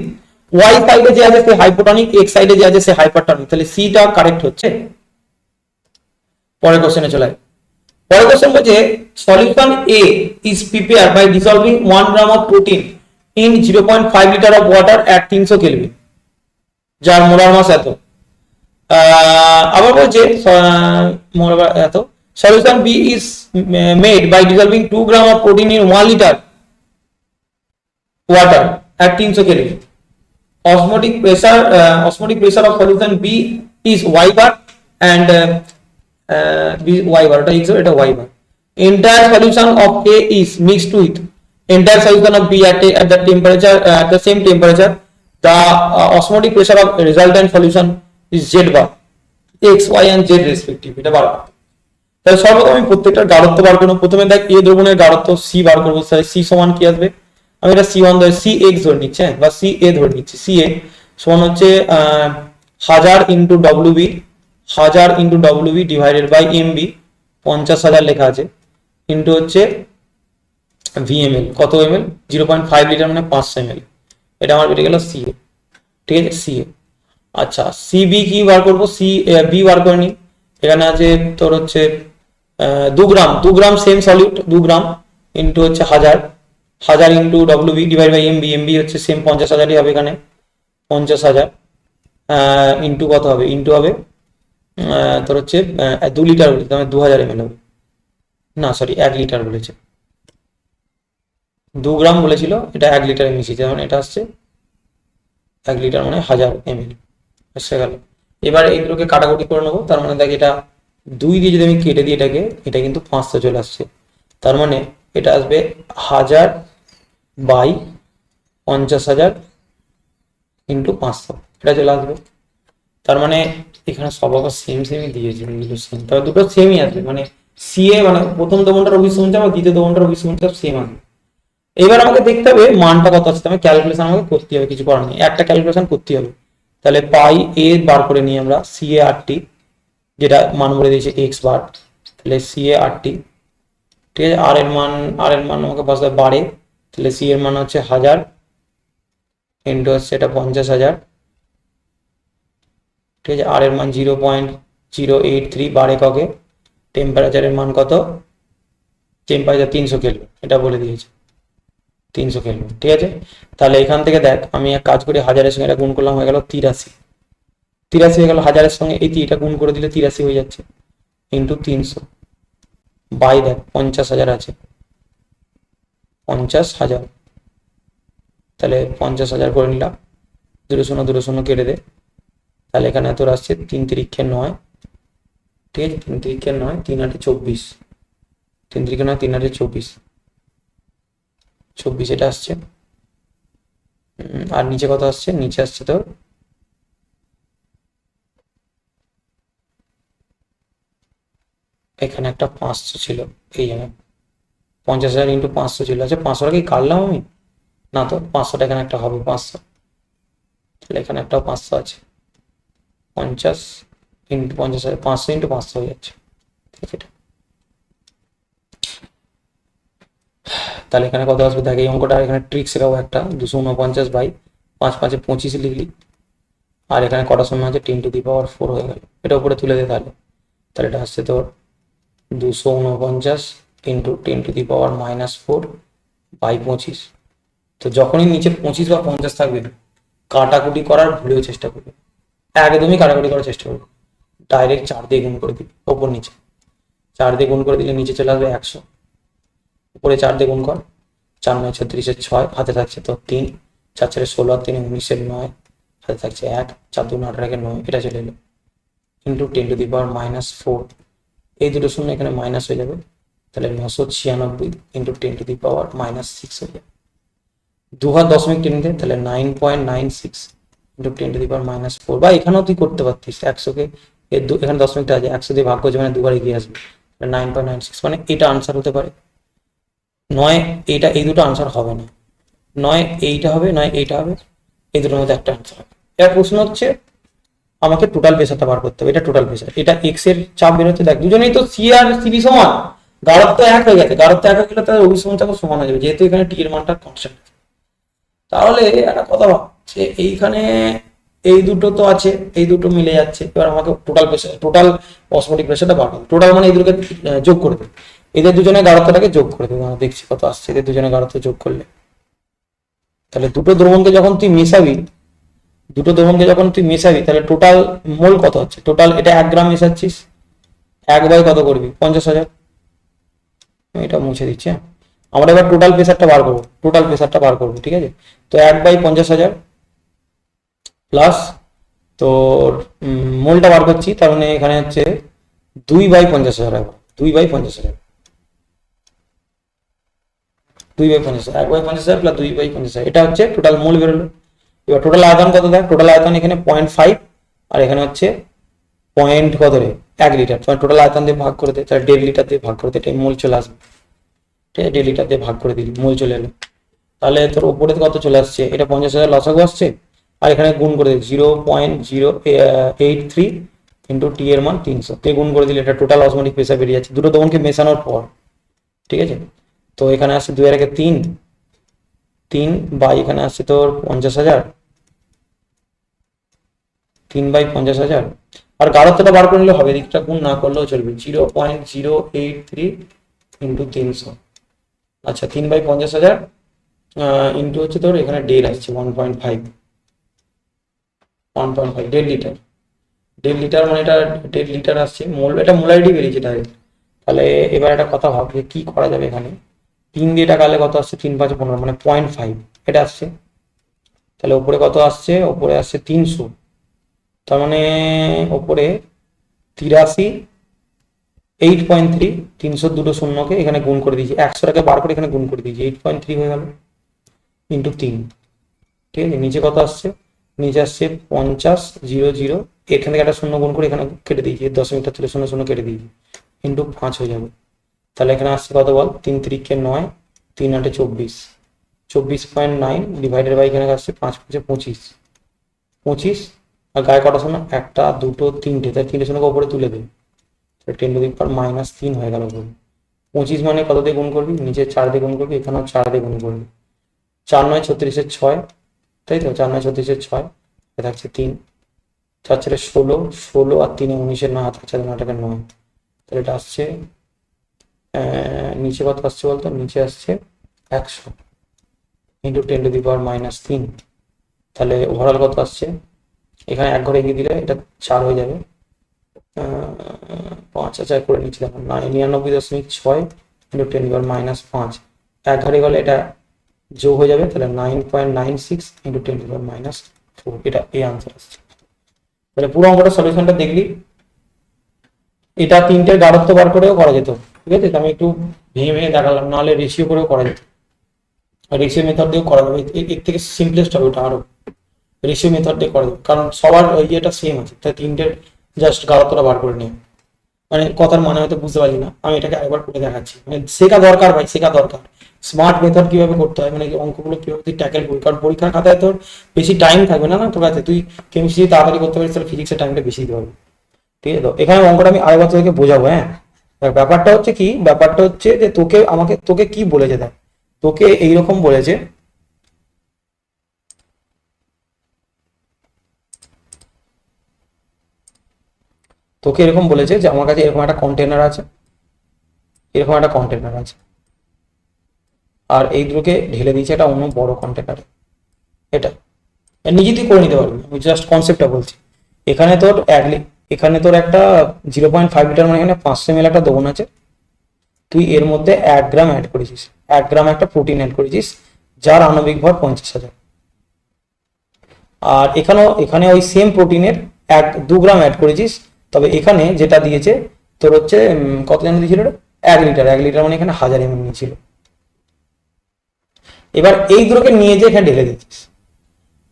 ওয়াই সাইডে যে আছে সে হাইপোটনিক, এক্স সাইডে যে আছে সে হাইপারটনিক, তাহলে সি টা কারেক্ট হচ্ছে। পরের কোশ্চেনে চলে, পরের কোশ্চেন বলছে solution A is prepared by dissolving 1 gram of protein in 0.5 litre of water at 300 kelvin, যার মোলার মাস এত। আবার বলছে এত solution B is made by dissolving 2 gram of protein in 1 litre water at 300 kelvin. osmotic pressure of solution B is y bar and y bar, এটা y bar. Entire solution of A is mixed with entire solution of B at the temperature at the same temperature. The osmotic pressure of resultant solution is Z bar, x, y and z respective. এটা বার করতে, তাহলে সর্বপ্রথম আমি প্রত্যেকটার গাঢ়ত্ব বার করব। প্রথমে দেখ এ দ্রবণের গাঢ়ত্ব C বার করব, তাহলে C সমান কি আসবে, আমি এটা C1 ধরে CX ধরে নিচ্ছি, বা CA ধরে নিচ্ছি। CA সমান হচ্ছে 1000 into WB, 1000 into WB divided by MB, 50,000 লেখা আছে, ইনটু হচ্ছে VML, কত ml 0.5 লিটার মানে 500 ml, এটা আমার বেরিয়ে গেল CA, ঠিক আছে CA। আচ্ছা CB কি বার করব, CB বার করে নি, এখানে আছে তোর হচ্ছে 2 gram same solute 2 gram into হচ্ছে 1000 into WB divide by MB, MB হচ্ছে সেম 50,000ই হবে, এখানে 50,000 ইন্টু কত হবে, ইন্টু হবে তোর হচ্ছে 2 লিটার বলেছে, তাহলে 2000 ml হবে, না সরি 1 লিটার বলেছে, 2 গ্রাম বলেছিল, এটা 1 লিটারে মিশিয়েছে, মানে এটা আসছে 1 লিটার মানে 1000 ml এসে গেল। এবার এইগুলোকে কাটাকুটি করে নেবো, তার মানে দেখ এটা 2 দিয়ে যদি আমি কেটে দিই এটাকে, এটা কিন্তু 500 চলে আসছে। তার মানে এটা আসবে 1000 বাই 50,000 ইন্টু 500, এটা চলে আসবে। তার মানে এখানে সব আবার সেমই দিয়েছে, দুটো সেম, তবে দুটো সেমই আসবে, মানে সিএ মানে প্রথম দোকানটার অভিসন্ধি চাপ আর দ্বিতীয় দোকানটার অভিসন্ধি চাপ সেম আসবে। এবার আমাকে দেখতে হবে মানটা কত আছে, আমি ক্যালকুলেশন আমাকে করতে হবে, কিছু করার নেই, একটা ক্যালকুলেশন করতে হবে। তাহলে পাই এ বার করে নিই আমরা সিএ আর টি, যেটা মান বলে দিয়েছে এক্স বার, তাহলে সিএ আর টি, ঠিক আছে। আর এর মান আমাকে বসাতে বাড়ে, তাহলে সি এর মান হচ্ছে 1000 ইন্টু হচ্ছে এটা 50,000, ঠিক আছে। আর এর মান 0.083 বাড়ে ককে, টেম্পারেচারের মান কত, টেম্পারেচার 300 কেলভিন, এটা বলে দিয়েছে 300 কেলভিন, ঠিক আছে। তাহলে এখান থেকে দেখ আমি এক কাজ করি, 1000-এর সঙ্গে এটা গুণ করলাম, হয়ে গেল 83 হয়ে গেল। 1000-এর সঙ্গে এই এটা গুণ করে দিলে 83 হয়ে যাচ্ছে, ইন্টু 300 বাই দেখ 50,000 আছে, 50,000, তাহলে 50,000 করে নিলাম, 0 0 কেটে দে, তাহলে এখানে তোর আসছে 3 3 9, ঠিক আছে। 3 3 9, 3 8 24, 3 3 9, 3 8 24 এটা আসছে। আর নিচে কত আসছে, নিচে আসছে তোর এখানে একটা 500 ছিল, এই জন্য 50,000 ইন্টু 500 ছিল, আচ্ছা 500টা কি কাটলাম আমি, না তো 500টা এখানে একটা হবে 500, তাহলে এখানে একটা 500 আছে, 50 ইন্টু 50,000, 500 ইন্টু 500 হয়ে যাচ্ছে, ঠিক আছে। তাহলে এখানে কত আসবে দেখ, এই অঙ্কটা এখানে ট্রিক শেখাবো একটা, 249 বাই 5 5 25 লিখলি, আর এখানে কটা সময় আছে 10⁴ হয়ে গেল, এটা উপরে তুলে দে, তাহলে তাহলে এটা আসছে তোর 249 ইন্টু 10⁻⁻4 বাই 25। তো যখনই নিচে 25 বা 50 থাকবে, কাটাকুটি করার ভুলেও চেষ্টা করবে, একদমই কাটাকুটি করার চেষ্টা করবে, ডাইরেক্ট 4 দিয়ে গুণ করে দিবি, ওপর নিচে 4 দিয়ে গুণ করে দিলে নিচে চলে আসবে 100, উপরে 4 দিয়ে গুণ কর, 4 9 36 6, হাতে থাকছে তো 3, 4 4 16 আর 3 19 9, হাতে থাকছে 1, 4 2 18 9, এটা চলে এলো, ইন্টু 10⁻⁻4, এই দুটো শূন্য এখানে মাইনাস হয়ে যাবে, তাহলে 996 ইন্টু 10⁻⁻6 হয়ে যাবে, 2.10 টেনে, তাহলে 9.96 ইন্টু 10⁻⁻4, বা এখানেও তুই করতে পারতিস 100কে, এখানে 10 আছে, 100 দিয়ে ভাগ করছে মানে দুবার এগিয়ে আসবে, 9.96, মানে এটা আনসার হতে পারে, নয় এইটা, এই দুটো আনসার হবে না, নয় এইটা হবে, নয় এইটা হবে, এই দুটোর মধ্যে একটা আনসার হবে। এবার প্রশ্ন হচ্ছে আমাকে টোটাল প্রেসারটা বার করতে হবে, এটা টোটাল প্রেসার, এটা এক্স এর চাপ বেরোচ্ছে, দেখ দুজনেই তো সি আর সিবি সমান, গাঢ়ত্ব এক হয়ে গেছে, গাঢ়ত্ব এক হয়ে গেলে তাদের অভিসরণ চাপও সমান হয়ে যাবে, যেহেতু এখানে টি এর মানটা কনস্ট্যান্ট। তাহলে একটা কথা ভাবছে, এইখানে এই দুটো তো আছে, এই দুটো মিলে যাচ্ছে, এবার আমাকে টোটাল প্রেসার, টোটাল অসমোটিক প্রেসারটা বার করবে, টোটাল মানে এই দুটোকে যোগ করে দেবে, এদের দুজনের গাঢ়ত্বটাকে যোগ করে দেবে, আমরা দেখছি কত আসছে এদের দুজনের গাঢ়ত্ব যোগ করলে। তাহলে দুটো দ্রবণকে যখন তুই মেশাবি, তাহলে টোটাল মোল কত হচ্ছে, টোটাল এটা 1 গ্রাম মেশাচ্ছিস, 1 বাই কত করবি 50,000, এটা মুছে দিচ্ছি, হ্যাঁ। আমরা এবার টোটাল প্রেসারটা বার করবো, ঠিক আছে। তো 1 বাই 50,000 প্লাস তোর মোলটা বার করছি, তার মানে এখানে হচ্ছে 2 by 50,000, 2 by 50,000, 2 by 50,000, 1 by 50,000 plus 2 by 50,000, এটা হচ্ছে টোটাল মোল বেরোলো। এবার টোটাল আয়তন কত দেখ, টোটাল আয়তন এখানে 0.5, আর এখানে হচ্ছে পয়েন্ট কত রে 1 লিটার, টোটাল আয়তন দিয়ে ভাগ করে দে, তাহলে 1.5 লিটার দিয়ে ভাগ করে দে, এটা মোল চলে আসবে, ঠিক আছে। 1.5 লিটার দিয়ে ভাগ করে দিলি, মোল চলে এলো, তাহলে তোর উপরে কত চলে আসছে, এটা 50,000 লসাগু আসছে, আর এখানে গুণ করে দিই 0.083 ইন্টু টি এর মান 300 তে গুণ করে দিলে এটা টোটাল অসমোটিক প্রেসার বেরিয়ে যাচ্ছে, দুটো দমনকে মেশানোর পর, ঠিক আছে। তো এখানে আসছে 2 এর আগে 3 বাই এখানে আসছে তোর 50,000, 3 বাই 50,000, আর গাঢ়ত্বটা বার করে নিলে হবে, দিকটা গুণ না করলেও চলবে, 0.083 ইন্টু 300, আচ্ছা 3 বাই 50,000 ইন্টু হচ্ছে তোর এখানে ডেল আসছে 1.5, 1.5 লিটার, 1.5 লিটার মানে এটা 1.5 লিটার আসছে, মোল এটা মোলারিটি বেরিয়েছে ডাইরেক্ট। তাহলে এবার একটা কথা ভাব যে কি করা যাবে, এখানে 3 দিয়ে এটা কাটলে কত আসছে, 3 5 15, মানে 0.5 এটা আসছে, তাহলে ওপরে কত আসছে, ওপরে আসছে 300, তার মানে ওপরে 83, 8.3, 300 দুটো শূন্যকে এখানে গুণ করে দিয়েছি, 100টাকে বার করে এখানে গুণ করে দিয়েছি, 8.3 হয়ে গেল ইন্টু 3। ঠিক আছে, নিচে কত আসছে, নিচে আসছে 50,0,0, এখান থেকে একটা শূন্য গুণ করে এখানে কেটে দিয়েছি, দশমিকটা তুলে শূন্য শূন্য কেটে দিয়েছি, ইন্টু 5 হয়ে যাবে। তাহলে এখানে আসছে কত বল, 3 3 9, 3 8 24, 24.9 ডিভাইডেড বাই এখানে আসছে 5 5 25, 25 আর গায়ে কটা শূন্য, একটা দুটো তিনটে, তাই 3টে শূন্যকে উপরে তুলে দেবে, 10⁻³ হয়ে গেল। 25 মানে কত দিয়ে গুণ করবি, নিচে 4 দিয়ে গুণ করবি, এখানেও 4 দিয়ে গুণ করবি, 4 9 36 6, তাই তো, 4 9 36 6, থাকছে 3, 4 4 16, 16 আর 3 19, 9 হাত 4 9টাকে 9, তাহলে এটা আসছে নিচে কত আসছে বলতো, নিচে আসছে 100 ইন্টু 10⁻³ তাহলে ওভারঅল কত আসছে, এখানে এক ঘরে এগিয়ে দিলে এটা 4 হয়ে যাবে, 5 চার করে নিচ্ছি, দেখো 99.6 ইন্টু 10⁻৫, এক ঘরে গেলে এটা যোগ হয়ে যাবে, তাহলে 9.96 ইন্টু 10⁻4, এটা এই আনসার আসছে। তাহলে পুরো অঙ্কটা সলিউশনটা দেখলি, এটা তিনটের গাঢ়ত্ব বার করেও করা যেত, ঠিক আছে, আমি একটু ভেঙে ভেঙে দেখালাম, নাহলে রেশিও করেও করা যেত, রেশিও মেথড দিয়েও করা যাবে, এর থেকে সিম্পলেস্ট হবে ওটা আরো, রেশিও মেথড দিয়ে করা যাবে, কারণ সবার ওই ইয়েটা সেম আছে, তাই তিনটের জাস্ট গাঢ়ত্বটা বার করে নিয়ে, মানে কথার মানে হয়তো বুঝতে পারলি না, আমি এটাকে আরেকবার করে দেখাচ্ছি, মানে শেখা দরকার ভাই, শেখা দরকার, স্মার্ট মেথড কিভাবে করতে হয়, মানে অঙ্কগুলো কিভাবে তুই ট্যাকেল করবি, কারণ পরীক্ষার খাতায় তোর বেশি টাইম থাকবে না, না তোর কাছে, তুই কেমিস্ট্রি তাড়াতাড়ি করতে পারিস, তাহলে ফিজিক্সের টাইমটা বেশি দিতে পারবি। ঠিক আছে, তো এখানে অঙ্কটা আমি আরেকবার তোকে বোঝাবো, হ্যাঁ, ব্যাপারটা হচ্ছে কি, ব্যাপারটা হচ্ছে যে তোকে কি বলেছে, দেখ তোকে এইরকম বলেছে, তোকে এরকম বলেছে যে আমার কাছে এরকম একটা কন্টেনার আছে, এরকম একটা কন্টেনার আছে, আর এই দুটোকে ঢেলে দিয়েছে একটা অন্য বড় কন্টেনারে, এটা নিজে তুই করে নিতে পারবি, আমি জাস্ট কনসেপ্টটা বলছি। এখানে তোর এখানে তোর একটা 0.5 লিটার, মানে এখানে 500 ml একটা দ্রবণ আছে, তুই এর মধ্যে 1 গ্রাম অ্যাড করেছিস, 1 গ্রাম একটা প্রোটিন অ্যাড করেছিস, যার আণবিক ভর 50,000, আর এখানে ওই সেম প্রোটিনের 2 গ্রাম অ্যাড করেছিস, তবে এখানে যেটা দিয়েছে তোর হচ্ছে কত জানি দিয়েছিল, 1 লিটার, 1 লিটার মানে এখানে 1000 ml নিয়েছিল। এবার এই দুটোকে নিয়ে যে এখানে ঢেলে দিচ্ছিস,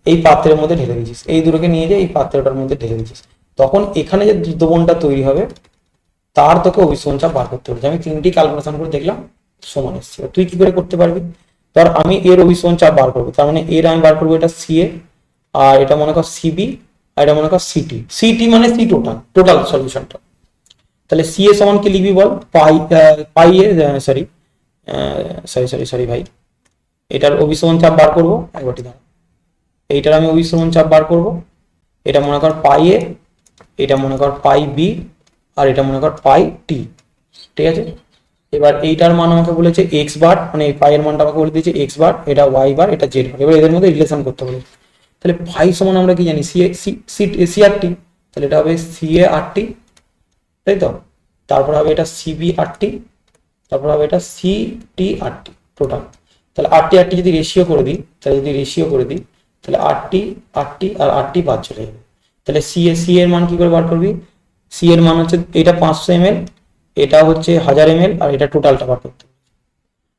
এই পাত্রের মধ্যে ঢেলে দিচ্ছিস, এই দুটোকে নিয়ে যে এই পাত্রটার মধ্যে ঢেলে দিচ্ছিস, তখন এখানে যে দ্রবণটা তৈরি হবে তার তোকে অভিসরণ চাপ বার করতে হবে, আমি 3টি ক্যালকুলেশন করে দেখলাম সমান এসছে, তুই কি করে করতে পারবি, ধর আমি এর অভিসরণ চাপ বার করবো, তার মানে এর আমি বার করবো এটা সিএ, আর এটা মনে কর সিবি, আর এটা মনে কর সিটি, সিটি মানে সি টোটাল সলিউশনটা, তাহলে সিএ সমান কি লিখবি বল, পাই এ সরি সরি সরি সরি ভাই, এটার অভিসরণ চাপ বার করবো একবারটি, দাঁড়া, এইটার আমি অভিসরণ চাপ বার করব, এটা মনে কর পাই এ, এটা মনে কর পাই বি, আর এটা মনে কর পাই টি, ঠিক আছে। এবার এইটার মান আমাকে বলেছে এক্স বার, মানে এই পাই এর মানটা আমাকে বলে দিয়েছে এক্স বার, এটা ওয়াই বার, এটা জেড বার, এবার এদের মধ্যে রিলেশন করতে হবে, তাহলে পাই সমান আমরা কি জানি, সি আর টি, তাহলে এটা হবে সি এ আর টি, তাই তো, তারপর হবে এটা সিবি আর টি, তারপর হবে এটা সি টি আর টি টোটাল, তাহলে আর টি যদি রেশিও করে দিই, তাহলে আটটি আর আটটি বাদ চলে যাবে, তাহলে সি এর মান কি করে বার করবি, সি এর মান হচ্ছে এটা 500 ml, এটা হচ্ছে 1000 ml, আর এটা টোটালটা বার করতে হবে,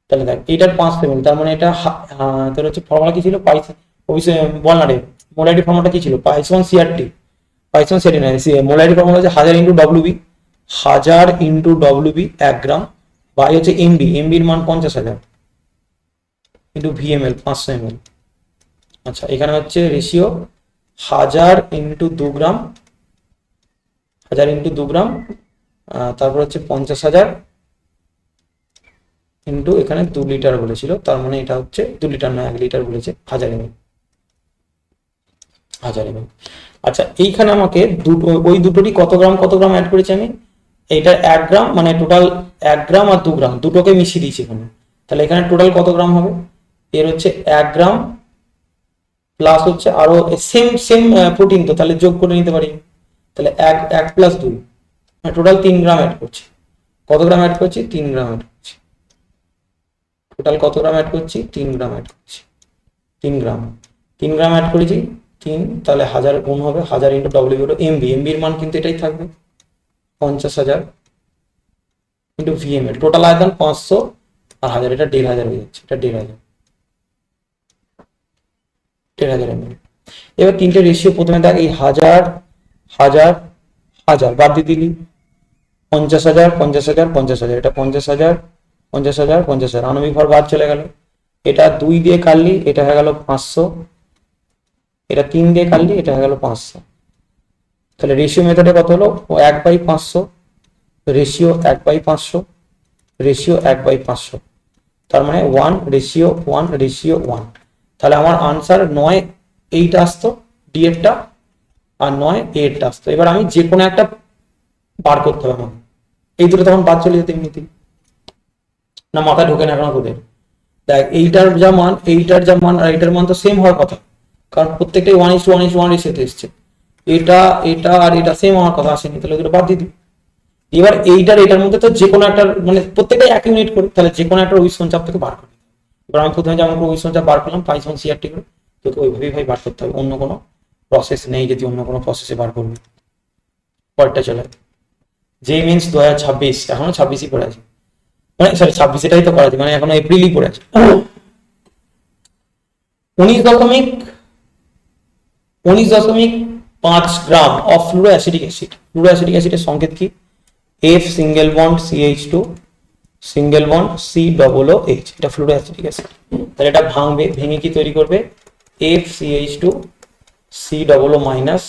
তাহলে দেখ এটার 500 ml, তার মানে এটা তোর হচ্ছে ফর্মুলা কি ছিল, বল না রে, মোলারিটি ফর্মুলাটা কি ছিল, পাইসন সিআরটি, পাইসন সিআরটি না, মোলারিটি ফর্মুলা হচ্ছে 1000 into WB, 1000 into WB 1 gram, by হচ্ছে এমবির মান 50,000 ইন্টু ভিএমএল 500 ml, আচ্ছা এখানে হচ্ছে রেশিও 1000 ইন্টু 2 গ্রাম, 1000 ইন্টু 2 গ্রাম, তারপর হচ্ছে 50,000 ইন্টু এখানে 2 লিটার বলেছিল, তার মানে এটা হচ্ছে 2 লিটার না 1 লিটার বলেছে, 1000 ml, 1000 ml। আচ্ছা এইখানে আমাকে ওই দুটোরই কত গ্রাম অ্যাড করেছি আমি, এইটা 1 গ্রাম, মানে টোটাল 1 গ্রাম আর 2 গ্রাম দুটোকে মিশিয়ে দিয়েছি এখানে, তাহলে এখানে টোটাল কত গ্রাম হবে, এর হচ্ছে 1 গ্রাম প্লাস হচ্ছে আরো সেম প্রোটিন, তো তাহলে যোগ করে নিতে পারি, তাহলে 1 প্লাস 2 মানে টোটাল 3 গ্রাম অ্যাড করছি, কত গ্রাম অ্যাড করছি, 3 গ্রাম অ্যাড করছি, টোটাল কত গ্রাম অ্যাড করছি, 3 গ্রাম অ্যাড করছি, 3 গ্রাম, 3 গ্রাম অ্যাড করেছি 3, তাহলে 1000 গুণ হবে 1000 ইন্টু ডব্লিউ হলো এমবি, এমবির মান কিন্তু এটাই থাকবে 50,000 ইন্টু ভিএম এর টোটাল আয়তন 500 আর 1000, এটা 1500 হয়ে যাচ্ছে, এটা 1500 এমএল। এবার তিনটে রেশিও, প্রথমে দেখ এই 1000 1000 1000 বাদ দিয়ে দিলি 50,000 50,000 50,000, এটা 50,000 50,000 50,000, আণবিক ভর বাদ চলে গেল। এটা 2 দিয়ে কাটলি এটা হয়ে গেল 500, এটা 3 দিয়ে কাটলি এটা হয়ে গেল 500। তাহলে রেশিও মেথডে কত হলো? 1/500, রেশিও 1/500, রেশিও 1/500, তার মানে 1:1:1। তাহলে আমার আনসার 9 এইটা আসতো ডি এরটা, আর 9 এরটা আসতো। এবার আমি যে কোনো একটা বার করতে হবে আমাকে, এই দুটো তখন বাদ চলে যেত এমনিতেই, না মাথায় ঢোকে না এখন তোদের? দেখ এইটার যা মান এইটার যা মান আর এইটার মান তো সেম হওয়ার কথা, কারণ প্রত্যেকটাই 1:1:1 রেশিওতে এসছে। এটা এটা আর এটা সেম হওয়ার কথা আসেনি, তাহলে দুটো বাদ দিয়ে দিই। এবার এইটার এটার মধ্যে তো যে কোনো একটা মানে প্রত্যেকটাই 1 ইউনিট করে, তাহলে যে কোনো একটা উইসন চাপ থেকে বার করে। এবার আমি প্রথমে যেমন করে উইসন চাপ বার করলাম পাইথন সিআরটি করে, তোকে ওইভাবেই ভাই বার করতে হবে, অন্য কোনো প্রসেস নেই। যদি অন্য কোনো প্রসেসে বার করবি, পরেরটা চলে যেই মিনস 2026, এখনো 26ই পড়ে আছে, মানে সরি 26 এটাই তো করা আছে, মানে এখনো এপ্রিলই পড়ে আছে। 19.5 gram of fluoro acidic acid. Fluoro acidic অ্যাসিডের সংকেত কি? F single bond CH2 single bond COOH, এটা ফ্লুরো অ্যাসিডিক অ্যাসিড। তাহলে এটা ভাঙবে, ভেঙে কি তৈরি করবে? FCH2 COO মাইনাস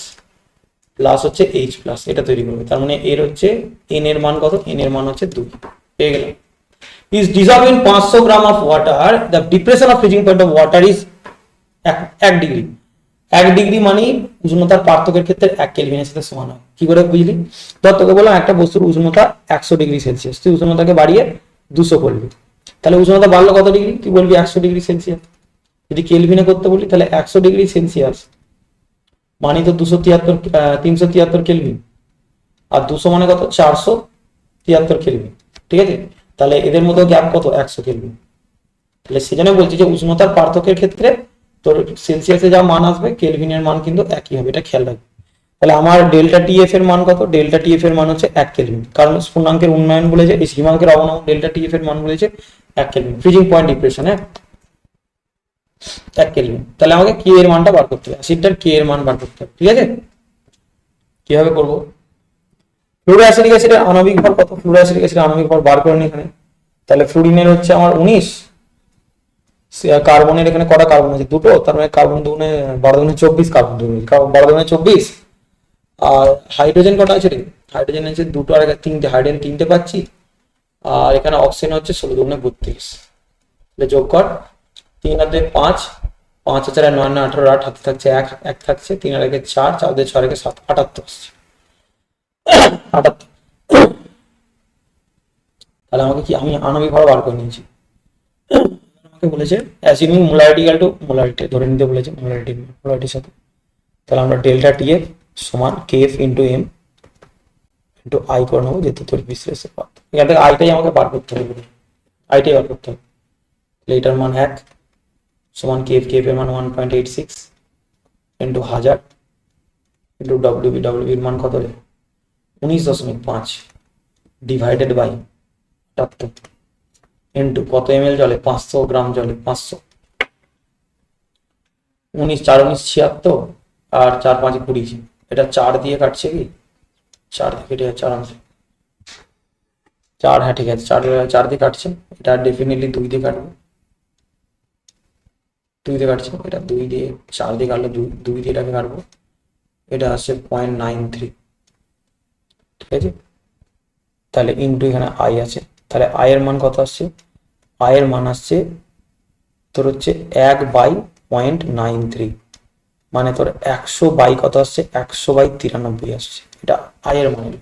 প্লাস হচ্ছে H প্লাস, এটা তৈরি করবে। তার মানে এর হচ্ছে N এর মান কত? N এর মান হচ্ছে 2, পেয়ে গেলাম। Is dissolved in 500 gram of water, the depression of freezing point of water is 1 degree. 1 degree মানে উষ্ণতার পার্থক্যের ক্ষেত্রে 1 কেলভিনের সাথে সমান হয়। কি করে বুঝলি? ধর তোকে বললাম একটা বস্তুর উষ্ণতা 100 ডিগ্রি সেলসিয়াস, তুই উষ্ণতাকে বাড়িয়ে 200 করবি, তাহলে উষ্ণতা বাড়লো কত ডিগ্রি? তুই বলবি 100 ডিগ্রি সেলসিয়াস। যদি কেলভিনে করতে বলি তাহলে 100 ডিগ্রি সেলসিয়াস মানে তো 373 কেলভিন, আর 200 মানে কত? 473 কেলভিন, ঠিক আছে? তাহলে এদের মধ্যে গ্যাপ কত? 100 কেলভিন। তাহলে সেজন্য বলছি যে উষ্ণতার পার্থক্যের ক্ষেত্রে তোর সেলসিয়াসে যা মান আসবে কেলভিনের মান কিন্তু একই হবে, এটা খেয়াল রাখবে। তাহলে আমার ডেল্টা টিএফ এর মান কত? ডেল্টা টিএফ এর মান হচ্ছে 1 কেলভিন, কারণ পূর্ণাঙ্কের উন্নয়ন বলেছে, এই সীমাঙ্কের অবনমন, ডেল্টা টিএফ এর মান বলেছে 1 kelvin. Freezing point depression 1 kelvin. তাহলে আমাকে কে এর মানটা বার করতে হবে, অ্যাসিডটার কে এর মান বার করতে হবে, ঠিক আছে? কিভাবে করব? ফ্লুরো অ্যাসিডিক অ্যাসিডের আণবিক ভর কত? ফ্লুরো অ্যাসিডিক অ্যাসিডের আণবিক ভর বার করে নি এখানে। তাহলে ফ্লুরিনের হচ্ছে আমার 19, কার্বনের এখানে কটা কার্বন আছে? দুটো, তার মানে কার্বন দুগুণে 12 দুগুণে 24, কার্বন দুগুণে 12 দুগুণে 24। আর হাইড্রোজেন কটা আছে রে? হাইড্রোজেন আছে দুটো আর 3টে, হাইড্রোজেন 3টে পাচ্ছি, আর এখানে অক্সিজেন হচ্ছে 16 দুগুণে 32। তাহলে যোগ কর, 3 আর 2 5, 5 আর 4 9 9 18 8, হাতে থাকছে 1 1 থাকছে, 3 আর 1 4, 4 দিয়ে 6 রেখে 7, 78 আসছে। 78। তাহলে আমাকে কি, আমি আণবিক ভর বার করে নিয়েছি। আমাকে বলেছে assuming molarity equal to molarity ধরে নিতে বলেছে, মোলারিটির সাথে। তাহলে আমরা ডেল্টা টিএফ সমান KF into M into i করে নেবো, যেহেতু তড়িৎ বিশ্লেষের পার্থ। এখান থেকে আইটাই আমাকে বার করতে হবে, আইটাই বার করতে হবে। তাহলে এটার মান 1 সমান কেএফ, কেএফ এর মান 1.86 ইন্টু 1000 ইন্টু ডব্লিউবি, ডব্লিউবির মান কত রে? 19.5 ডিভাইডেড বাই 78 ইন্টু কত এমএল জলে? 500 গ্রাম জলে 500। 19 4 19 76 আর 4 5 20, এটা 4 দিয়ে কাটছে কি? 4 দিয়ে কেটে যাচ্ছে আরামসে। 4, হ্যাঁ ঠিক আছে, 4 দিয়ে কাটছে, এটা ডেফিনেটলি 2 দিয়ে কাটবে, 2 দিয়ে কাটছে, এটা 2 দিয়ে 4 দিয়ে কাটলে 2 দিয়ে এটাকে কাটবো, এটা আসছে 0.93, ঠিক আছে? তাহলে ইন্টু এখানে আই আছে, তাহলে আই এর মান কত আসছে? আই এর মান আসছে তোর হচ্ছে 1/0.93, মানে তোর 100 কত আসছে? 100/93 আসছে। এটা আই এর মান এলো,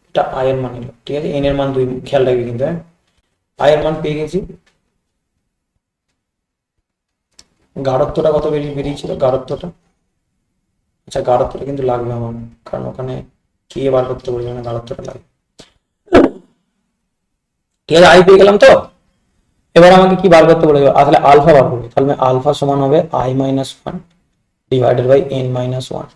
এটা আই এর মান এলো, ঠিক আছে? এন এর মান 2, খেয়াল রাখবি কিন্তু, হ্যাঁ? আই এর মান পেয়ে গেছি। গাঢ়ত্বটা কত বেরিয়েছিল? গাঢ়ত্বটা, আচ্ছা গাঢ়ত্বটা কিন্তু লাগবে আমার, কারণ ওখানে কে বার করতে বলছে, মানে গাঢ়ত্বটা লাগবে, ঠিক আছে? আই পেয়ে গেলাম তো। এবার আমাকে কি বার করতে বলেছে, আসলে আলফা বার করবো, তাহলে আলফা সমান হবে i minus one divided by n minus one.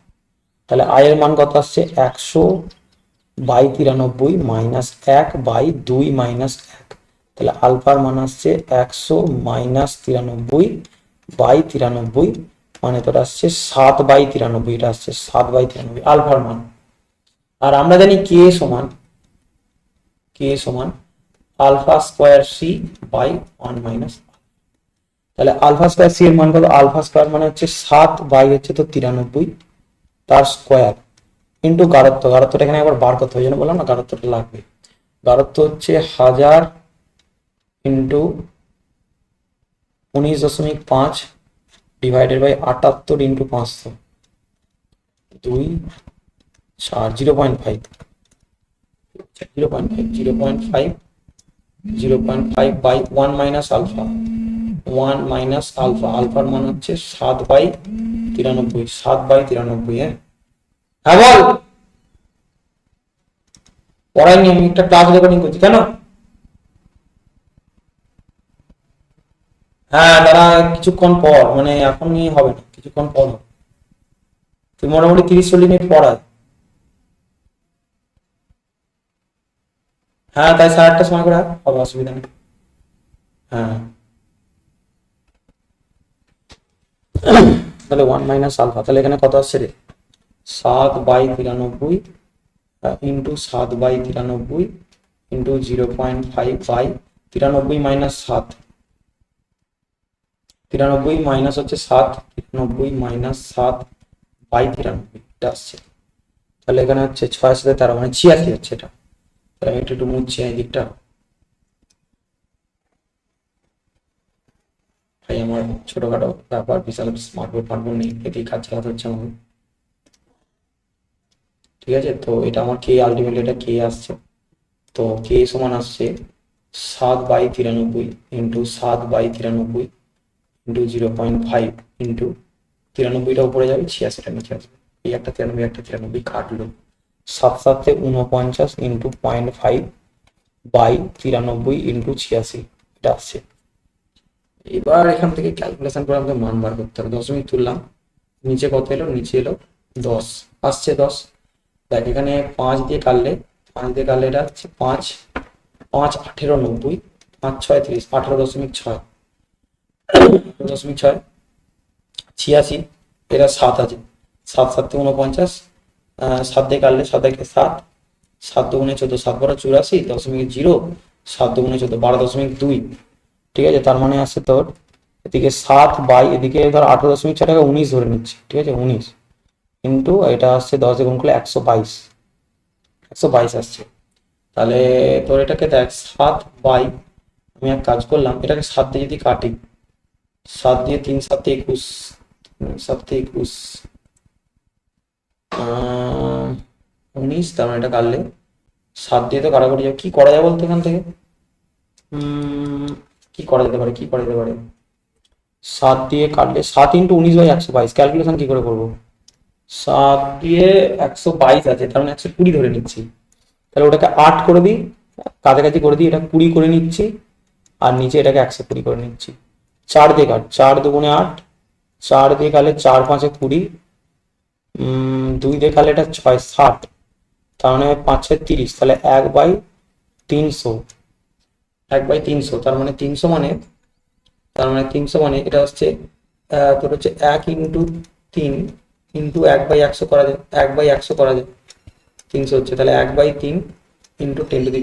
তাহলে i এর মান কত আসছে 100/93 মাইনাস 1/2 মাইনাস 1, তাহলে আলফার মান আসছে 100-93/93 মানে তোর আসছে 7/93, এটা আসছে 7/93 আলফার মান। আর আমরা জানি k সমান alpha square C by 1 minus. তাহলে আলফা স্কোয়ার সি এর মান কত, আলফা স্কোয়ার মানে হচ্ছে 7/93 তার স্কোয়ার ইন্টু গারত্বটা এখানে একবার বার করতে হয়, জন্য বললাম না গারত্বটা লাগবে। গারত্ব হচ্ছে 1000 into 19.5 divided by 78 into 500 2 4 0.5 by 1 minus alpha, 1 minus alpha, আলফার মান হচ্ছে 7/93, হ্যাঁ হ্যাঁ বল। পড়াইনি আমি, একটা ক্লাস রেকর্ডিং করছি কেন? হ্যাঁ দাঁড়া কিছুক্ষণ পর, মানে এখনই হবে না, কিছুক্ষণ পর হবে। তুই মোটামুটি 30-40 মিনিট পড়ায়। হ্যাঁ তাই 8:30 সময় করে হবে, অসুবিধা নেই। হ্যাঁ তাহলে 1 মাইনাস আলফা, তাহলে এখানে কত আসছে রে 7/93 ইন্টু 7/93 ইন্টু 0.5/93 মাইনাস 7, 93 মাইনাস হচ্ছে 7, 93 মাইনাস 7/93 এটা আসছে। তাহলে এখানে হচ্ছে 6 সাথে 13 মানে 86 হচ্ছে এটা। তাহলে আমি একটু মুছছি এই দিকটা, ভাই আমার ছোটখাটো ব্যাপার, বিশাল স্মার্টবোর্ড ফার্টবোর্ড নেই, এতেই কাজ চালাতে হচ্ছে আমাকে। ঠিক আছে, তো এটা আমার কে আলটিমেটলি এটা কে আসছে, তো কে সমান আসছে 7/93 ইন্টু 7/93 ইন্টু 0.5 ইন্টু 93টা উপরে যাবে, 86টা নিচে আসবে। এই একটা 93 একটা 93 কাটলো, 7 7 49 ইন্টু 0.5/93 ইন্টু 86 এটা আসছে। এবার এখান থেকে ক্যালকুলেশন করে আমাকে মান বার করতে হবে। দশমিক তুললাম, নিচে কত এলো, নিচে এলো 10 আসছে 10। দেখ এখানে 5 দিয়ে কাটলে এটা হচ্ছে 5 5 18 90, 5 6 30, 18.6 86, এটা 7 আছে, 7 7 49, 7 দিয়ে কাটলে 7 একে 7, 7 2 14, 7 12 84.0, 7 2 14 12.2। ঠিক আছে, তার মানে আসছে তোর এদিকে 7 বাই এদিকে ধর 18.6টাকে 19 ধরে নিচ্ছি, ঠিক আছে 19 কিন্তু এটা আসছে 10 দিয়ে গুণ করলে 122 আসছে। তাহলে তোর এটাকে দেখ 7 বাই, আমি এক কাজ করলাম, এটাকে 7 দিয়ে যদি কাটি, 7 দিয়ে 3 7 21, 7 21 19, তার মানে এটা কাটলে 7 দিয়ে তো কাটাকুটি যাবে। কি করা যায় বলতো এখান থেকে, কি করা যেতে পারে 7 দিয়ে কাটলে 7 ইন্টু 19/122, ক্যালকুলেশন কি করে করবো, 7 দিয়ে 122 আছে, তার মানে 120 ধরে নিচ্ছি। তাহলে ওটাকে 8 করে দিই, কাছাকাছি করে দিই, এটা 20 করে নিচ্ছি, আর নিচে এটাকে 120 করে নিচ্ছি। 4 দিয়ে কাট, 4 2 8, 4 দিয়ে কাটলে 4 5 20, 2 দিয়ে কাটলে এটা 6 60, তার মানে 5 6 30, তাহলে 1/300, 1/300, তার মানে 300 মানে এটা হচ্ছে তোর হচ্ছে 1 ইন্টু 3 ইন্টু 1/100 করা যায়, 1/100 করা যায়, 300 হচ্ছে, তাহলে 1/3 ইন্টু 10⁻²,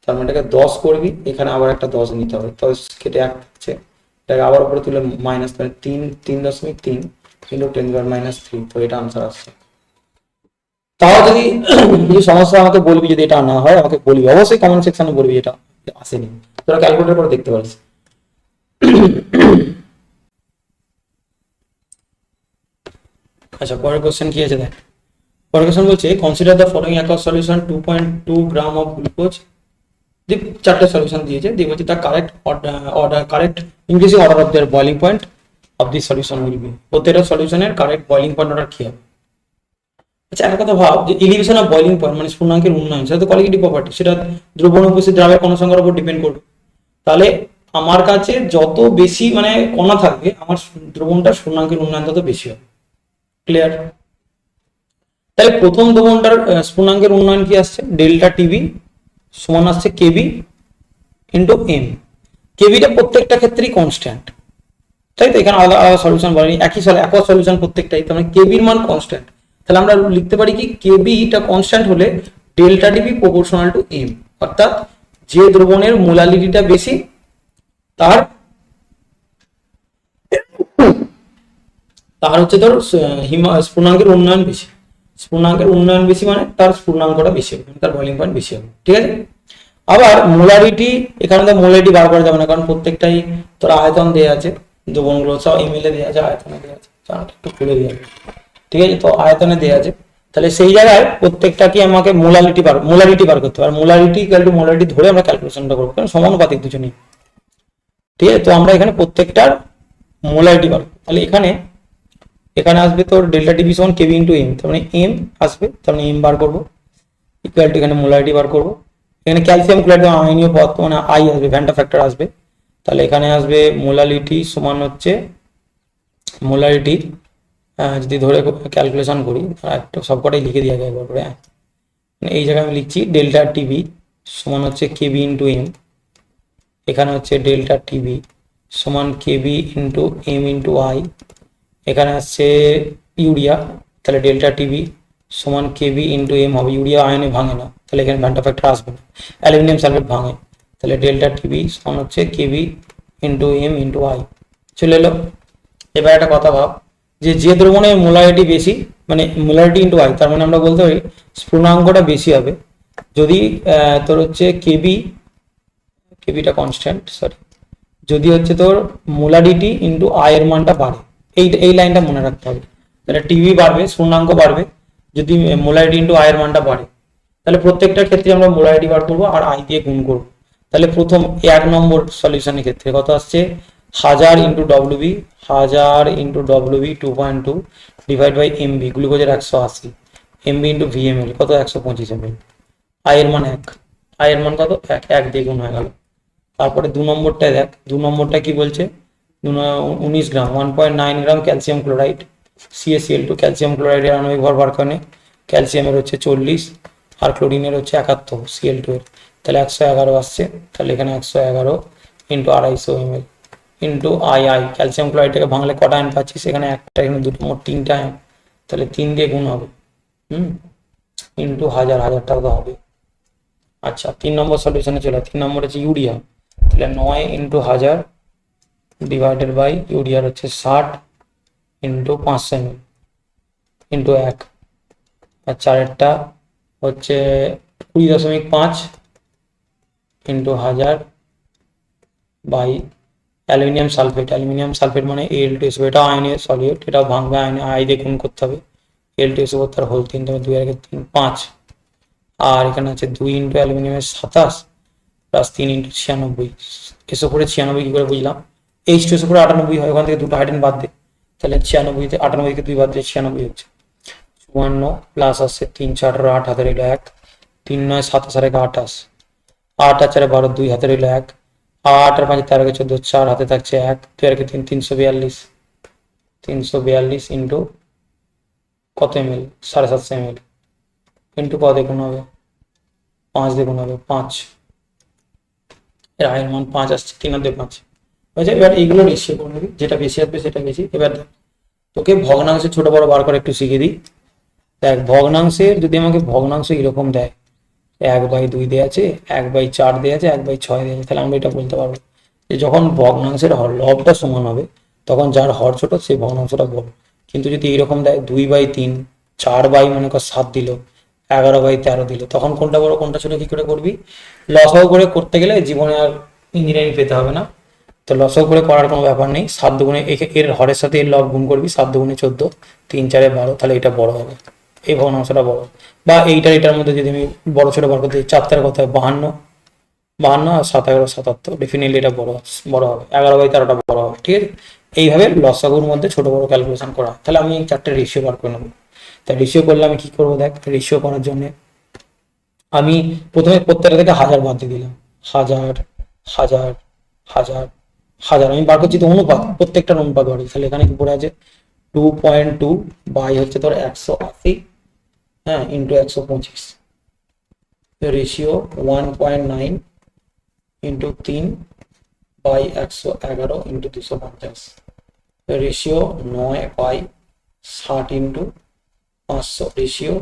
তার মানে এটাকে 10 করবি, এখানে আবার একটা 10 নিতে হবে, 10 কেটে 1 হচ্ছে, এটাকে আবার উপরে তুলে মাইনাস, তাহলে 3.3 ইন্টু 10⁻³ তো এটা আনসার আসছে। তাও যদি কিছু সমস্যা আমাকে বলবি, যদি এটা না হয় আমাকে বলবি, অবশ্যই কমেন্ট সেকশনে বলবি এটা আসেনি, তোরা ক্যালকুলেটর করে দেখতে পারিস। আচ্ছা পরের কোশ্চেন কি আছে দেখ, পরের কোশ্চেন বলছে consider the following aqueous solution 2.2 gram of glucose, দিয়ে 4টে সলিউশন দিয়েছে, দিয়ে বলছে তার correct increasing order of their boiling point of this solution will be, প্রত্যেকটা সলিউশনের কারেক্ট বয়লিং পয়েন্ট অর্ডার কি হবে। আচ্ছা একটা কথা ভাব, যে এলিভেশন অফ বয়লিং পয়েন্ট মানে স্ফুটনাঙ্কের উন্নয়ন, সেটা তো কোয়ালিটেটিভ প্রপার্টি, সেটা দ্রবণ উপস্থিত দ্রাবের কোন সংখ্যার উপর ডিপেন্ড করবে, তাহলে আমার কাছে যত বেশি মানে কণা থাকবে আমার দ্রবণটার স্ফুটনাঙ্কের উন্নয়ন তত বেশি হবে। ক্লিয়ার? তাহলে প্রথম দ্রবণটার স্ফুটনাঙ্কের উন্নয়ন কি আসছে, ডেল্টা টিবি সমান আসছে কেবি ইন্টু এম। কেবিটা প্রত্যেকটা ক্ষেত্রেই কনস্ট্যান্ট, তাই তো? এখানে আলাদা আলাদা সলিউশন বলেনি, একই সালে একই সলিউশন প্রত্যেকটাই, তার মানে কেবির মান কনস্ট্যান্ট। তাহলে আমরা লিখতে পারি কি, কেবিটা কনস্ট্যান্ট হলে delta TB proportional to M, অর্থাৎ যে দ্রবণের মোলালিটিটা বেশি তার তার হচ্ছে ধর স্ফুটনাঙ্কের উন্নয়ন বেশি। স্ফুটনাঙ্কের উন্নয়ন বেশি মানে তার স্ফুটনাঙ্কটা বেশি হবে, তার বয়লিং পয়েন্ট বেশি হবে। ঠিক আছে? আবার মোলারিটি, এখানে তো মোলারিটি বার করা যাবে না, কারণ প্রত্যেকটাই তোর আয়তন দেওয়া আছে, দ্রবণগুলো সব এমএল এ দেওয়া আছে, আয়তনে দেওয়া আছে। একটু খুলে দেওয়া আছে, ঠিক আছে? তো আয়তনে দেওয়া আছে, তাহলে সেই জায়গায় প্রত্যেকটাকে আমাকে মোলারিটি বার করতে হবে। আর মোলারিটি ইকুয়াল টু মোলারিটি ধরে আমরা ক্যালকুলেশনটা করবো, কারণ সমানুপাতিক দুজনেই। ঠিক আছে? তো আমরা এখানে প্রত্যেকটার মোলারিটি বার, তাহলে এখানে আসবে তোর ডেল্টা টিভি সমান কেবি ইন্টু এম, তার মানে এম আসবে, তার মানে এম বার করবো ইকুয়াল টু এখানে মোলারিটি বার করবো। এখানে ক্যালসিয়াম ক্লোরাইড আয়নীয় পদার্থ মানে আই আসবে, ভ্যান্টা ফ্যাক্টর আসবে, তাহলে এখানে আসবে মোলারিটি সমান হচ্ছে মোলারিটি যদি ধরে ক্যালকুলেশন করি, একটু সবকটাই লিখে দিয়ে যায় একবার করে। এই জায়গায় আমি লিখছি ডেল্টা টিভি সমান হচ্ছে কেবি ইন্টু এম, এখানে হচ্ছে ডেল্টা টিভি সমান KB into M into I, এখানে আসছে ইউরিয়া, তাহলে ডেল্টা টিভি সমান কেবি ইন্টু এম হবে, ইউরিয়া আয়নে ভাঙে না, তাহলে এখানে ভ্যান্টা ফ্যাক্টর আসবে না, অ্যালুমিনিয়াম সালফেট ভাঙে, তাহলে ডেল্টা টিভি সমান হচ্ছে KB into M into I চলে এলো। এবার একটা কথা ভাব, যে দ্রবণের মোলারিটি বেশি মানে মোলারিটি ইন্টু আই, তার মানে আমরা বলতে পারি স্ফুটনাঙ্কটা বেশি হবে যদি তোর হচ্ছে কেবিটা কনস্ট্যান্ট, সরি, যদি হচ্ছে তোর মোলারিটি ইন্টু আই এর মানটা বাড়ে। এই লাইনটা মনে রাখতে হবে, তাহলে টিভি বাড়বে, স্ফুটনাঙ্ক বাড়বে যদি মোলারিটি ইন্টু আই এর মানটা বাড়ে। তাহলে প্রত্যেকটার ক্ষেত্রে আমরা মোলারিটি বার করবো আর আই দিয়ে গুণ করবো। তাহলে প্রথম 1 নম্বর সলিউশনের ক্ষেত্রে কত আসছে, 1000 into WB, 1000 into WB 2.2 divide by MB, গ্লুকোজের 180, এমবি ইন্টু ভিএমএল কত 125 এমএল, আই এর মান 1, আই এর মান কত 1 দিয়ে গুণ হয়ে গেল। তারপরে 2 নম্বরটায় দেখ, 2 নম্বরটা কি বলছে, 19 gram 1.9 gram calcium chloride, CaCl2, calcium ক্লোরাইডের আণবিক ভর বার কারণে ক্যালসিয়ামের হচ্ছে 40 আর ক্লোরিনের হচ্ছে 71, Cl2 এর, তাহলে 111 আসছে, তাহলে এখানে 111 into 250 ml into I, calcium ক্লোরাইডটাকে ভাঙলে কটা আয়ন পাচ্ছিস, এখানে একটা, এখানে দুটো, মোট 3টা আয়ন, তাহলে 3 দিয়ে গুণ হবে, ইন্টু 1000 তো হবে। আচ্ছা 3 নম্বর সলিউশনে চলে, 3 নম্বর হচ্ছে ইউরিয়া, তাহলে 9 ইন্টু 1000 ডিভাইডেড বাই ইউরিয়ার হচ্ছে 60 ইন্টু 500 ml ইন্টু 1, আর চারেরটা হচ্ছে 20.5 ইন্টু 1000 বাই অ্যালুমিনিয়াম সালফেট মানে Al2SO, এটা আয়নের সলিউট, এটা ভাঙবে আয়নে, আই দিয়ে গুণ করতে হবে, Al2SO তার হোল 3, 2 এর 3 5, আর এখানে আছে 2 ইন্টু অ্যালুমিনিয়ামের 27 প্লাস 3 ইন্টু 96, এসো করে 96 কি করে বুঝলাম, H2SO করে 98 হয়, ওখান থেকে দুটো হাইড্রোজেন বাদ দে, তাহলে 96 98 কে 2 বাদ দিয়ে 96 হচ্ছে 54 প্লাস আসছে 3 4 8 হাতের এলো 1, 3 9 27 আর 28, 8 আর 4 12, 2 হাতের এলো 1, 8 আর 5 13 14, 4 হাতে থাকছে 1, 2 আর 3 342 ইন্টু কত ml 750 ml ইন্টু কত দেখুন হবে 5 দেখুন হবে 5, এর আয়ের মান 5 আসছে, 3 আর 2 5 হয়েছে। এবার এইগুলো রেশিও করে নিবি, যেটা বেশি আসবে সেটা বেশি। এবার তোকে ভগ্নাংশে ছোট বড় বার করে একটু শিখিয়ে দিই। দেখ ভগ্নাংশের যদি আমাকে ভগ্নাংশ এরকম দেয় 1/2 দেওয়া আছে, 1/4 দেওয়া আছে, 1/6 দেওয়া আছে, তাহলে আমরা এটা বলতে পারবো যে যখন ভগ্নাংশের লবটা সমান হবে তখন যার হর ছোট সেই ভগ্নাংশটা বড়। কিন্তু যদি এইরকম দেয় 2/3, 4 মনে কর 7 দিল, 11/13 দিল, তখন কোনটা বড় কোনটা ছোট কি করে করবি? লসাগু করে করতে গেলে জীবনে আর ইঞ্জিনিয়ারিং পেতে হবে না, তো লসাগু করে করার কোনো ব্যাপার নেই। 7 দুগুণে এর হরের সাথে এর লব গুণ করবি, 7 দুগুণে 14, 3 4 12, তাহলে এটা বড় হবে, এই ভগ্নাংশটা বড়। বা এটার মধ্যে যদি আমি বড় ছোট বার করতে 4 4 কত হয় 52 আর 7 11 77, ডেফিনেটলি এটা বড় হবে, 11/13টা বড় হবে। ঠিক আছে, এইভাবে লসাগুর মধ্যে ছোট বড় ক্যালকুলেশন করা। তাহলে আমি 4টে রেশিও বার করে নেবো। তা রেশিও করলে আমি কি করবো দেখ, রেশিও করার জন্য আমি প্রথমে প্রত্যেকটা থেকে 1000 বাদ দিয়ে দিলাম, 1000 হাজার হাজার আমি বার করছি তো অনুপাত, প্রত্যেকটার অনুপাত বার করছি। তাহলে এখানে কি পড়ে আছে 2.2 বাই হচ্ছে তোর 180, হ্যাঁ, into 125, ratio 1.9 into 3 by 111 into 250, ratio 9/60 into 500, ratio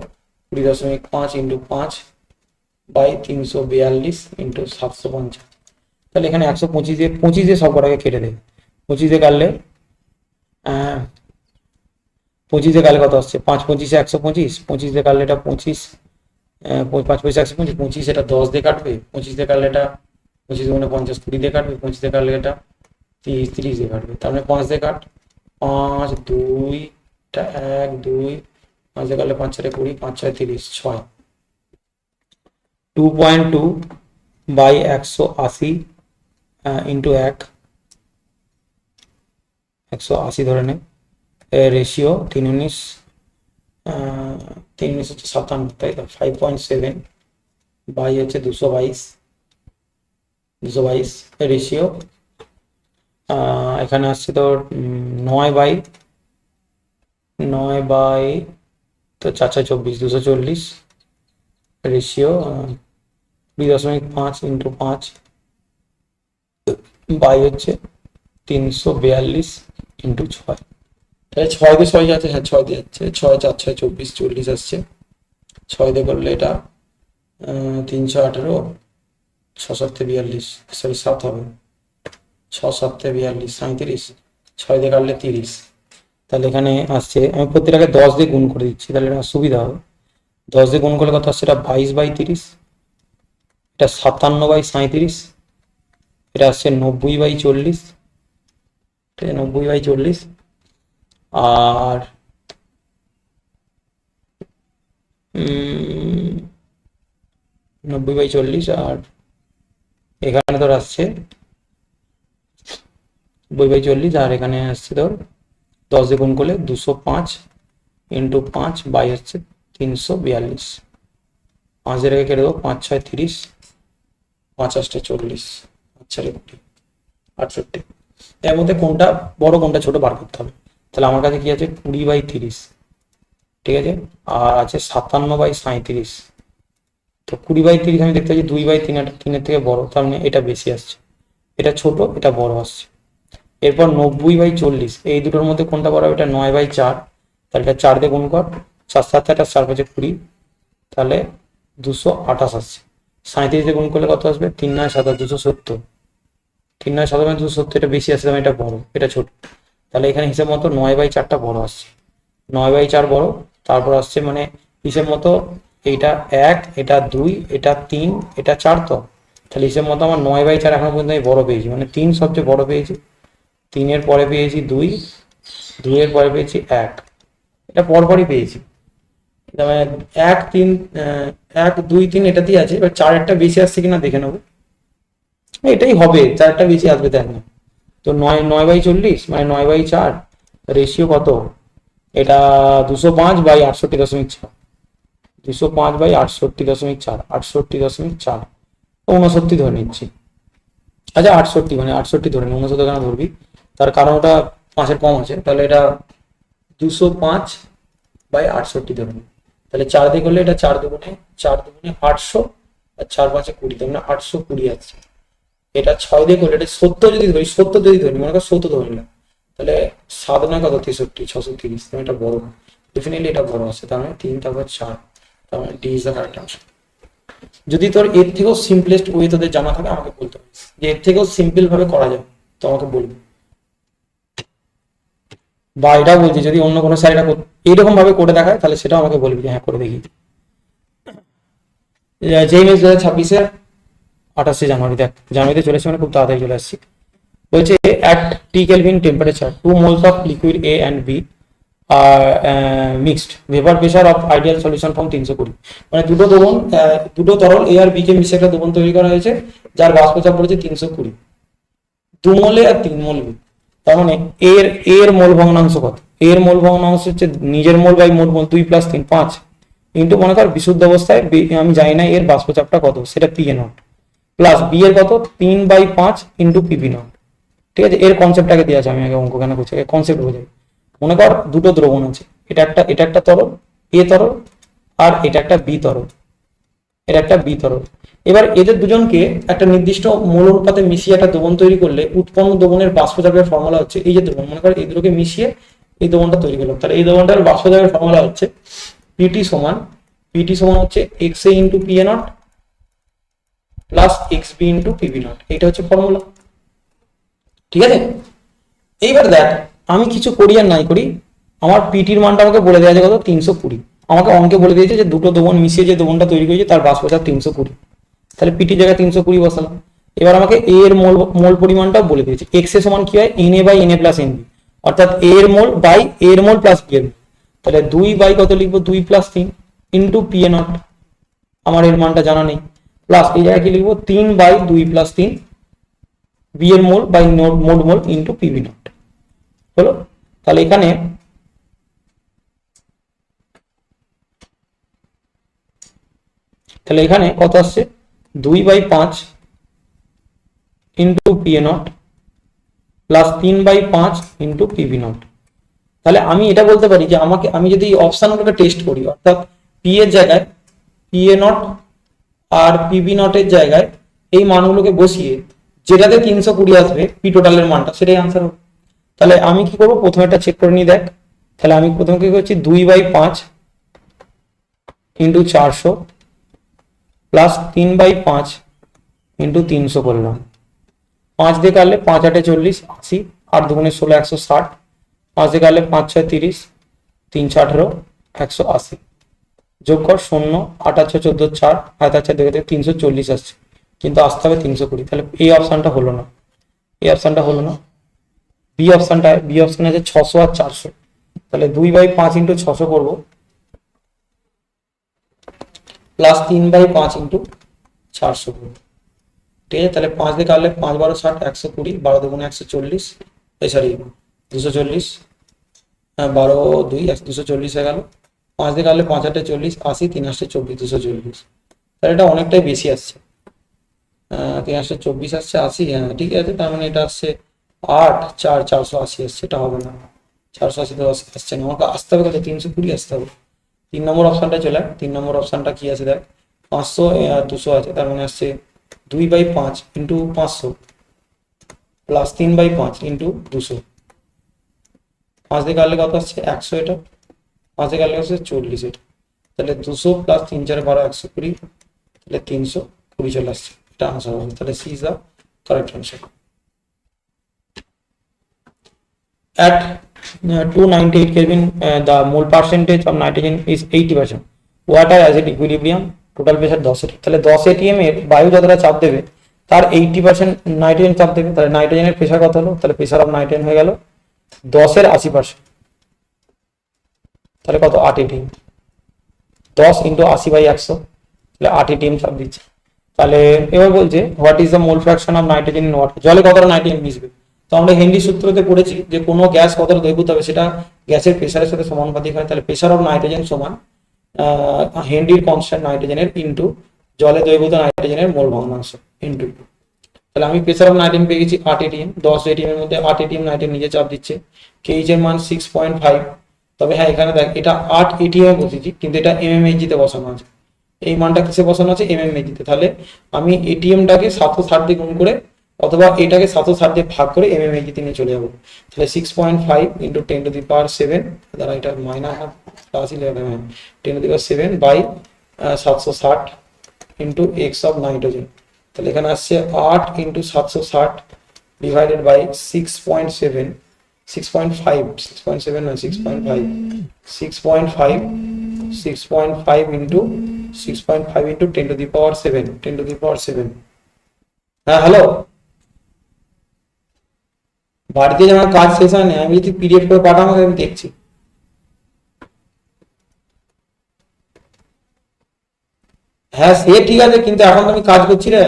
20.5 into 5 by 342 into 750। তাহলে এখানে 125 সব কটাকে কেটে দেবে। 25 কাটলে 25 কাটলে কত আসছে, 5×25 125, 25 কাটলে এটা 25, 5×25 125, 25 এটা 10 দিয়ে কাটবে, 25 কাটলে এটা 25 × 50 20 দিয়ে কাটবে, 25 কাটলে এটা 30 দিয়ে কাটবে। তার মানে 5 দিয়ে কাট, 5 2 টা 1 2, 5 দিয়ে কাটলে 5 4 20, 5 6 30, 6, 2.2 বাই 180 ইন্টু 180 ধরে নে, রেশিও 3×19 3×19 হচ্ছে 57, তাই তো 5.7 বাই হচ্ছে 222, রেশিও এখানে আসছে তোর 9/9 তো 4 4 24, 240, রেশিও 20.5 ইন্টু 5 বাই হচ্ছে 342 ইন্টু 6। তাহলে 6 দিয়ে 6 যাচ্ছে, হ্যাঁ 6 দিয়ে যাচ্ছে, 6 4 6 24 40 আসছে, 6 দিয়ে করলে এটা 318, 6 7 42, সরি 7 হবে, 6 7 42 37, 6 দিয়ে কাটলে 30। তাহলে এখানে আসছে, আমি প্রত্যেকটাকে 10 দিয়ে গুণ করে দিচ্ছি, তাহলে এটা সুবিধা হবে। 10 দিয়ে গুণ করলে কত আসছে, এটা 22/30, এটা 57/37, এটা আসছে 90/40, 90/40, আর 90/40, আর এখানে তোর আসছে 90/40, আর এখানে আসছে তোর 10 দিয়ে গুণ করলে 205 ইন্টু 5 বাই হচ্ছে 342, 5 দিয়ে রেখে কেটে দেবো, 5 6 30, 5 8 40, 4 68। এর মধ্যে কোনটা বড় কোনটা ছোট বার করতে হবে। তাহলে আমার কাছে কি আছে 20/30, ঠিক আছে, আর আছে 57/37। তো 20/30 আমি দেখতে পাচ্ছি 2/3, 3-এর থেকে বড়, তার মানে এটা বেশি আসছে, এটা ছোট এটা বড় আসছে। এরপর 90/40, এই দুটোর মধ্যে কোনটা বড় হবে, এটা 9/4, তাহলে এটা 4 দিয়ে গুণ কর, 4 7 4 5 20, তাহলে 228 আসছে। 37 দিয়ে গুণ করলে কত আসবে, 3 9 7 270, 3 9 7 270, এটা বেশি আসছে, এটা বড় এটা ছোট। তাহলে এখানে হিসেব মতো 9/4টা বড় আসছে, 9/4 বড়। তারপর আসছে মানে হিসেব মতো এইটা 1, এটা 2, এটা 3, এটা 4, তো তাহলে হিসেব মতো আমার 9/4 এখনো পর্যন্ত আমি বড় পেয়েছি, মানে 3 সবচেয়ে বড় পেয়েছি, 3-এর পরে পেয়েছি 2, 2-এর পরে পেয়েছি 1, এটা পরপরই পেয়েছি। মানে 1 3 1 2 3 এটাতেই আছে, এবার 4-এরটা বেশি আসছে কিনা দেখে নেবো, এটাই হবে, 4টা বেশি আসবে তাই না। তো 9/40 মানে 9/4, রেশিও কত, এটা 205/68.4, 205/68.4, 68.4, 69 ধরে নিচ্ছি। আচ্ছা 68, মানে 68 ধরে নি, 69 কেন ধরবি, তার কারণ ওটা 5-এর কম আছে, তাহলে এটা 205/68 ধরে নি। তাহলে 4 দিয়ে করলে এটা 4 দুগুণে 800, আর 4 5 20, তার মানে 820 আছে। এটা 6 দিয়ে করলে, এটা 70 যদি ধরি, 70 যদি ধরি, মনে কর 70 ধরে নিলাম, তাহলে 7 9 কত 63, 630, তাহলে এটা বড়, ডেফিনেটলি এটা বড় আছে, তার মানে 3 তারপর 4, তার মানে D is the correct answer. যদি তোর এর থেকেও সিম্পলেস্ট ওয়ে তোদের জানা থাকে আমাকে বলতে হবে, যে এর থেকেও সিম্পল ভাবে করা যাবে তো আমাকে বলবি, বা এটা বলছি যদি অন্য কোনো স্যার এটা এইরকম ভাবে করে দেখায় তাহলে সেটাও আমাকে বলবি যে হ্যাঁ করে দেখি। যেই মেস 2026-এর 28শে জানুয়ারি, দেখ জানুয়ারিতে চলেছে মানে খুব তাড়াতাড়ি চলে আসছি। বলছে at T Kelvin temperature 2 moles of liquid A and B are mixed, vapor pressure of ideal solution from 320, মানে দুটো তরল A আর B কে মিশিয়ে একটা দ্রবণ তৈরি করা হয়েছে যার বাষ্প চাপ পড়েছে 320, 2 মোলে আর 3 মোল B। তার মানে এর মোল ভগ্নাংশ কত, এর মোল ভগ্নাংশ হচ্ছে নিজের মোল বাই মোল 2 + 3 5 ইন্টু মনে কর বিশুদ্ধ অবস্থায় আমি জানি না এর বাষ্প চাপটা কত, সেটা P0, প্লাস বি এর কত 3/5 ইন্টু পিভি নট। ঠিক আছে, এর কনসেপ্টটাকে দিয়ে আছে, আমি আগে অঙ্ক কেন করছি, কনসেপ্ট বোঝাই। মনে কর দুটো দ্রবণ আছে, এটা একটা তরল এ তরল, আর এটা একটা বি তরল, এটা একটা বি তরল। এবার এদের দুজনকে একটা নির্দিষ্ট মৌল অনুপাতে মিশিয়ে একটা দ্রবণ তৈরি করলে উৎপন্ন দ্রবণের বাষ্পচাপের ফর্মুলা হচ্ছে, এই যে দ্রবণ মনে কর এই দুটোকে মিশিয়ে এই দ্রবণটা তৈরি করলাম, তাহলে এই দ্রবণটার বাষ্পচাপের ফর্মুলা হচ্ছে পিটি সমান হচ্ছে X A into P A not plus X B into PV naught, এটা হচ্ছে ফর্মুলা। ঠিক আছে, এইবার দেখ আমি কিছু করি আর নাই করি, আমার পিটির মানটা আমাকে বলে দেওয়া আছে কত 320, আমাকে অঙ্কে বলে দিয়েছে যে দুটো দ্রবণ মিশিয়ে যে দ্রবণটা তৈরি করেছে তার বাষ্পচাপ 320, তাহলে পিটি জায়গায় 320 বসালাম। এবার আমাকে এ এর মোল পরিমাণটাও বলে দিয়েছে, এক্স এর সমান কি হয় Na by Na plus Nb, অর্থাৎ এ এর মোল বাই এ এর মোল প্লাস বি এর মোল, তাহলে 2 বাই কত লিখবো 2 plus 3 into P A not, আমার এর মানটা জানা নেই, প্লাস এই জায়গায় কি লিখবো 3 বাই 2 প্লাস 3 বি এর mole by mode mole into PV nought হলো। তাহলে এখানে কত আসছে 2/5 into P A not plus 3/5 into PV nought. তাহলে আমি এটা বলতে পারি যে আমি যদি অপশনগুলোকে টেস্ট করি, অর্থাৎ পি এর জায়গায় পি এ নট আর পিভি নটের জায়গায় এই মানগুলোকে বসিয়ে যেটাতে 320 আসবে পি টোটালের মানটা সেটাই আনসার হবে। তাহলে আমি কি করবো, প্রথমে এটা চেক করে নিই, দেখ তাহলে আমি প্রথমে কি করছি 2/5 ইন্টু 400 প্লাস 3/5 ইন্টু 300 করলাম, 5 দিয়ে কাটলে 5 8 40 80, 8 দুগুণে 16 160, 5 দিয়ে কাটলে 5 6 30, 3 6 18 180, যোগ কর 0 8 8 14 4 5 4 দেখে 340 আসছে, কিন্তু আসতে হবে 320, তাহলে এই অপশনটা হলো না, বি অপশন আছে 600 আর 400, তাহলে 2/5 ইন্টু 600 করবো প্লাস 3/5 ইন্টু 400 করবো। ঠিক আছে, তাহলে 5 দিয়ে কাটলে 5 12 60 120, 12 দুগুণে 140, সরি 240, 12 2 240 হয়ে গেল, 5 দিয়ে কাটলে 5 8 40 80, 3 8 24 240, তাহলে এটা অনেকটাই বেশি আসছে, 3 8 24 আসছে 80, হ্যাঁ ঠিক আছে, তার মানে এটা আসছে 8 4 480 আসছে, এটা হবে না, 480 তো আসছে না, আমাকে আসতে হবে কত 320 আসতে হবে। 3 নম্বর অপশনটা চলে, 3 নম্বর অপশনটা কি আছে দেখ 500 আর 200 আছে, তার মানে আসছে 2/5 ইন্টু 500 প্লাস 3/5 ইন্টু 200, 5 দিয়ে কাটলে কত আসছে 100, এটা 5 দিয়ে কাটলে আসছে 40, এটা তাহলে 200 প্লাস 3 4 12 120, তাহলে 320 চলে আসছে, এটা আনসার হবে। তাহলে C is the correct answer. At 298 Kelvin, the mole percentage of nitrogen is 80%. Water as at equilibrium, total pressure 10 atm, তাহলে 10 atm এর বায়ু যতটা চাপ দেবে তার 80% নাইট্রোজেন চাপ দেবে, তাহলে নাইট্রোজেনের প্রেসার কত হলো, তাহলে প্রেসার অফ নাইট্রোজেন হয়ে গেল 10 এর 80%, তাহলে কত 8 atm, 10 ইন্টু 80/100, তাহলে 8 atm চাপ দিচ্ছে। তাহলে এবার বলছে what is the mole fraction of nitrogen in water, জলে কতটা নাইট্রোজেন মিশবে। তো আমরা হেনরি সূত্রতে পড়েছি যে কোনো গ্যাস কতটা দ্রবীভূত হবে সেটা গ্যাসের প্রেসারের সাথে সমানুপাতিক হয়, তাহলে প্রেসার অফ নাইট্রোজেন সমান হেনরির কনস্ট্যান্ট নাইট্রোজেনের ইন্টু জলে দ্রবীভূত নাইট্রোজেনের মোল ভগ্নাংশ ইন্টু, তাহলে আমি প্রেসার অফ নাইট্রোজেন পেয়ে গেছি 8 atm, 10 atm এর মধ্যে 8 atm নাইট্রোজেন নিজে চাপ দিচ্ছে, কেইচ এর মান 6.5, তবে হ্যাঁ এখানে দেখ এটা 8 atm এ বসেছি কিন্তু এটা mmHg তে বসানো আছে, এই মানটা কিসে বসানো আছে mmHg তে, তাহলে আমি এটিএমটাকে 760 দিয়ে গুণ করে অথবা এটাকে 760 দিয়ে ভাগ করে mmHg তে নিয়ে চলে যাবো, তাহলে 6.5 ইন্টু 10 টু দি পাওয়ার 7, দ্বারা এটা minus plus 11 10 to the power 7 by 760 into X of nitrogen, তাহলে এখানে আসছে 8 ইন্টু 760 ডিভাইডেড বাই 6.7 6.5 6.7 না 6.5 into 6.5 into 10 to the power 7 10 to the power 7। হ্যাঁ হ্যালো, বাড়িতে যে আমার কাজ শেষ হয়নি, আমি যদি পিডিএফ করে পাঠাবো আমি দেখছি। হ্যাঁ সে ঠিক আছে, কিন্তু এখন তো আমি কাজ করছি রে।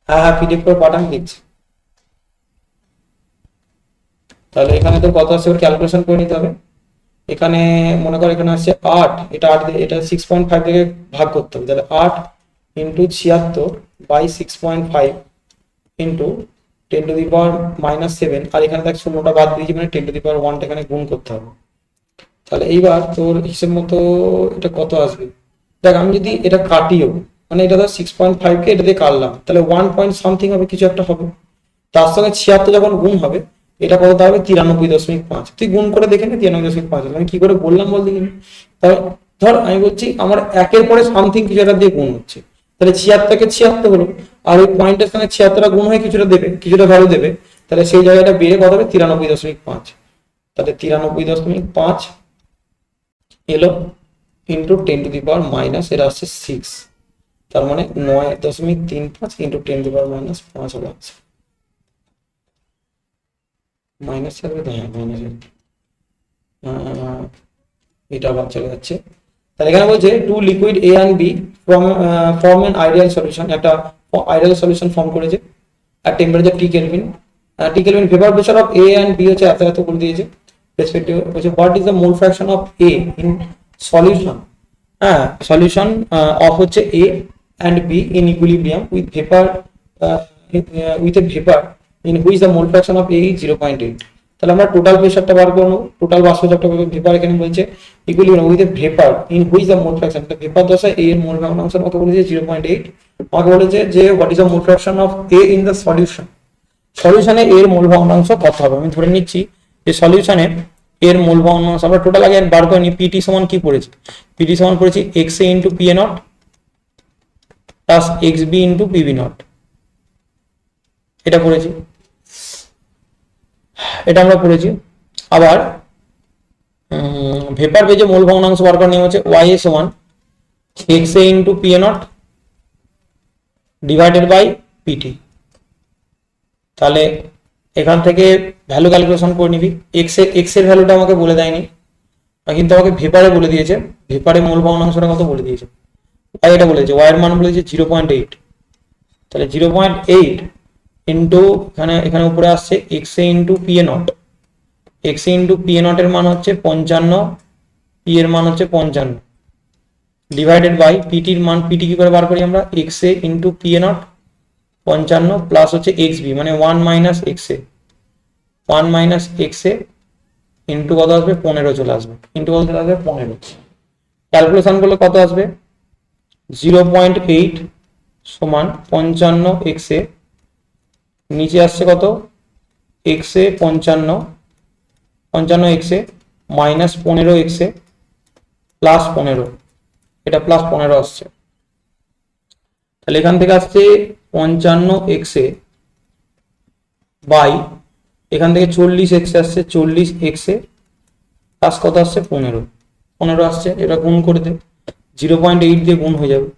হ্যাঁ হ্যাঁ পিডিএফ করে পাঠান দেখছি। তাহলে এখানে তো কত আছে ওর ক্যালকুলেশন করে নিতে হবে, এখানে মনে করো এখানে আসছে 8, এটা 8 এটা 6.5 থেকে ভাগ করতে হবে, তাহলে 8 ইন্টু 76 বাই 6.5 ইন্টু 10⁻⁻7, আর এখানে দেখ শূন্যটা বাদ দিয়েছি মানে 10⁻1 এখানে গুণ করতে হবে। তাহলে এইবার তোর হিসেব মতো এটা কত আসবে, দেখ আমি যদি এটা কাটিও মানে এটা ধর 6.5 কে এটা দিয়ে কাটলাম, তাহলে 1 পয়েন্ট সামথিং হবে, কিছু একটা হবে। তার সঙ্গে 76 যখন গুণ হবে, এটা কত দাঁড়াবে 93.5। তুই গুণ করে দেখে নে 93.5, আমি কি করে বললাম বল দেখিনি। তাহলে ধর আমি বলছি আমার একের পরে সামথিং কিছু একটা দিয়ে গুণ হচ্ছে, তাহলে 76 কে 76 হলো, আর ওই পয়েন্টের সঙ্গে 76টা গুণ হয়ে কিছুটা দেবে, কিছুটা ভ্যালু দেবে, তাহলে সেই জায়গাটা বেড়ে কত হবে 93.5। তাহলে 93.5 এলো ইন্টু 10⁻⁻, এটা আসছে 6, তার মানে 9.35 ইন্টু 10⁻⁻5 হলো আনসার। মাইনাস থাকবে তো, হ্যাঁ মাইনাস, এটা আবার চলে যাচ্ছে। তাহলে এখানে বলছে two liquid A and B form an ideal solution, একটা আইডিয়াল সলিউশন ফর্ম করেছে আর temperature T kelvin vapour pressure of A and B হচ্ছে এত এত বলে দিয়েছে রেসপেক্টিভ। বলছে what is the mole fraction of A in solution, হ্যাঁ সলিউশন অফ হচ্ছে A and B in equilibrium with vapour with a vapour in which the mole fraction of A is 0.8। তাহলে আমরা টোটাল প্রেসারটা বার করবো, total বাষ্পচাপটা vapour এখানে বলছে equilibrium with a vapour in which the mole fraction, vapour দশায় এ এর মোল ভগ্নাংশ আমাকে বলেছে 0.8। আমাকে বলেছে যে what is the mole fraction of A in the solution, সলিউশনে এর মোল ভগ্নাংশ কত হবে। আমি ধরে নিচ্ছি যে সলিউশনে এর মোল ভগ্নাংশ আমরা টোটাল আগে বার করে নি। পিটি সমান কি পড়েছি, পিটি সমান পড়েছি X A into P A not plus X B into PB naught, এটা পড়েছি, এটা আমরা পড়েছি। আবার ভেপার পেজে মোল ভগ্নাংশ বার করার নিয়ম হচ্ছে ওয়াই এ সমান X A into P A naught divided by PT. তাহলে এখান থেকে ভ্যালু ক্যালকুলেশন করে নিবি। এক্স এর ভ্যালুটা আমাকে বলে দেয়নি, কিন্তু আমাকে ভেপারে বলে দিয়েছে, ভেপারে মোল ভগ্নাংশটা কত বলে দিয়েছে, ওয়াই এটা বলেছে, ওয়াই এর মান বলেছে 0.8। তাহলে 0.8 ইন্টু এখানে উপরে আসছে x A into P A not, x A into P A not এর মান হচ্ছে 55, পি এর মান হচ্ছে 55 ডিভাইডেড বাই পিটির মান, পিটি কি করে বার করি আমরা, x A into P A not 55 plus হচ্ছে এক্স বি মানে 1 minus x A, 1 minus x A into কত আসবে 15 চলে আসবে, ইন্টু কত চলে আসবে 15। ক্যালকুলেশন করলে কত আসবে 0.8 সমান 55 এক্স এ, নিচে আসছে কত এক্স এ 55 এক্স এ মাইনাস 15 এক্স এ প্লাস 15, এটা প্লাস 15 আসছে। তাহলে এখান থেকে আসছে 55 এক্স এ বাই এখান থেকে 40 এক্স আসছে, 40 এক্স এ প্লাস কত আসছে 15 আসছে, এটা গুণ করে দে 0.8 দিয়ে গুণ হয়ে যাবে।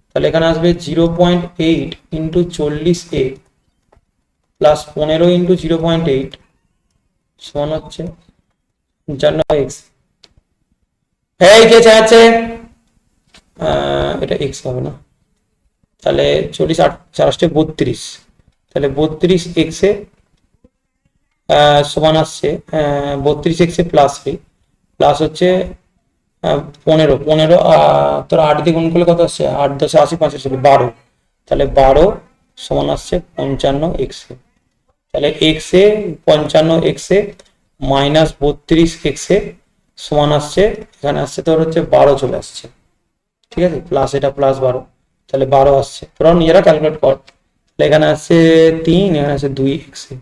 তাহলে এখানে আসবে 0.8 ইন্টু 40 এ প্লাস 15 ইন্টু 0.8 সমান হচ্ছে 55 এক্স। এই কে চাচ্ছে এটা এক্স হবে না, তাহলে 40 8 4 32, তাহলে 32 এক্স এ সমান আসছে 32 এক্স এ প্লাস প্লাস হচ্ছে 15 তোর 8 দিয়ে গুণ করলে কত আসছে 8 10 80 5 12, তাহলে 12 সমান আসছে 55 এক্স এ। তাহলে এক্স এ 55 এক্স এ মাইনাস 32 এক্স এ সমান আসছে, এখানে আসছে তোর হচ্ছে 12 চলে আসছে, ঠিক আছে, প্লাস এটা প্লাস 12, তাহলে 12 আসছে, তোরা নিজেরা ক্যালকুলেট কর। তাহলে এখানে আসছে 3, এখানে আসছে 2 এক্স এ,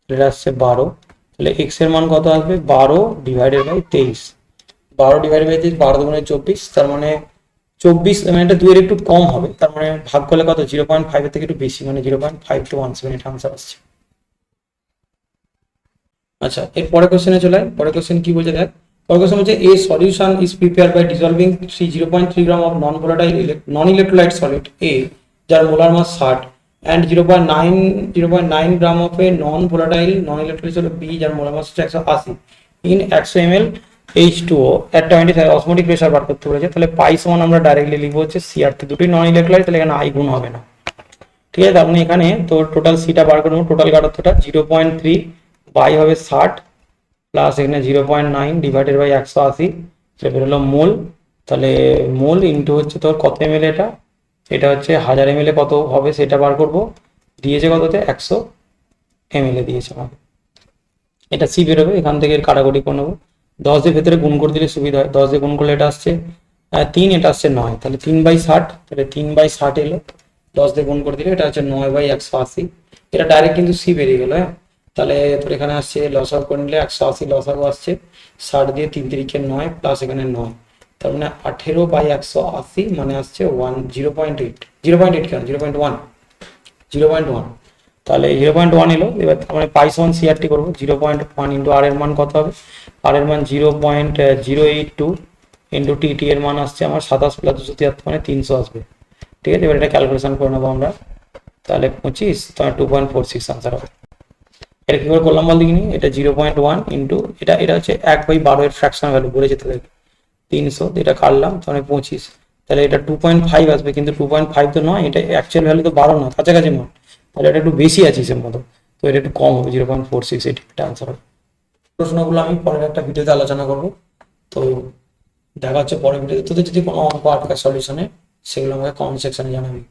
এটা আসছে 12, তাহলে এক্স এর মান কত আসবে 12 ডিভাইডেড বাই 23, 12 ডিভাইডেড বাই 23, 12 দুগুণে 24, তার মানে 24 মানে এটা 2 এর একটু কম হবে, তার মানে ভাগ করলে কত 0.5 এর থেকে একটু বেশি মানে 0.5217 এটা আনসার আসছে। আচ্ছা এর পরের কোশ্চেনে চলে, পরের কোশ্চেন কি বলছে দেখ, পরের কোশ্চেন হচ্ছে a solution is prepare by dissolving 0.3 gram of non volatile non electrolyte solid A যার molar mass 60 and 0.9 gram of a non volatile non electrolyte solid B যার মোলার মাস হচ্ছে 180 in 100 ml H2O at 25 osmotic pressure বার করতে বলেছে। তাহলে পাই সমান আমরা directly লিখবো হচ্ছে সিআর, দুটোই নন ইলেকট্রোলাইট, তাহলে এখানে আই গুণ হবে না, ঠিক আছে। তার মানে এখানে তোর টোটাল সিটা বার করবো, টোটাল গাঢ়ত্বটা 0.3 বাই হবে 60 প্লাস এখানে 0.9 ডিভাইডেড বাই 180, সেটা বেরোলো মোল। তাহলে মোল ইন্টু হচ্ছে তোর কত এমএল, এটা হচ্ছে 1000 ml কত হবে সেটা বার করবো। দিয়েছে কততে, 100 ml দিয়েছে আমাকে। এটা সি বেরোবে, এখান থেকে কাটাকুটি করে নেবো। 10 এর ভেতরে গুণ করে দিলে সুবিধা হয়। 10 দিয়ে গুণ করলে এটা আসছে 3, এটা আসছে 9, তাহলে 3/60, তাহলে 3/60 এলো। 10 দিয়ে গুণ করে দিলে এটা হচ্ছে 9/180। এটা ডাইরেক্ট কিন্তু সি বেরিয়ে গেল। হ্যাঁ, তাহলে তোর এখানে আসছে লসাগু করে নিলে 180 লসাগু আসছে, 60 দিয়ে 3 তিরিকে 9 প্লাস এখানে 9, তার মানে 18/180 মানে আসছে 0.8, 0.8 কেন 0.1, 0.1। তাহলে 0.1 এলো। এবার আমরা পাই সমান সিআরটি করবো। 0.1 ইন্টু আর এর মান কত হবে, আর এর মান 0.082 ইন্টু টি এর মান আসছে আমার 27 প্লাস 273 মানে 300 আসবে। ঠিক আছে, এবার এটা ক্যালকুলেশন করে নেবো আমরা। তাহলে 25, তোমার 2.46 আনসার হবে। এটা কি করে করলাম বল দেখিনি, এটা 0.1 ইন্টু এটা হচ্ছে 1/12 এর ফ্র্যাকশন ভ্যালু বলে যেতে থাকে 300, এটা কাটলাম তাহলে 25, তাহলে এটা 2.5 আসবে, কিন্তু 2.5 তো নয়, এটা অ্যাকচুয়াল ভ্যালু তো 12 না, কাছাকাছি মান, তাহলে এটা একটু বেশি আছে হিসেব মতো, তো এটা একটু কম হবে, 0.46, এটা আনসার হবে। প্রশ্নগুলো আমি পরের একটা ভিডিওতে আলোচনা করব। তো দেখা হচ্ছে পরের ভিডিওতে। তোদের যদি কোনো অঙ্ক আটকা সলিউশনে, সেগুলো আমাকে কমেন্ট সেকশনে জানাবি।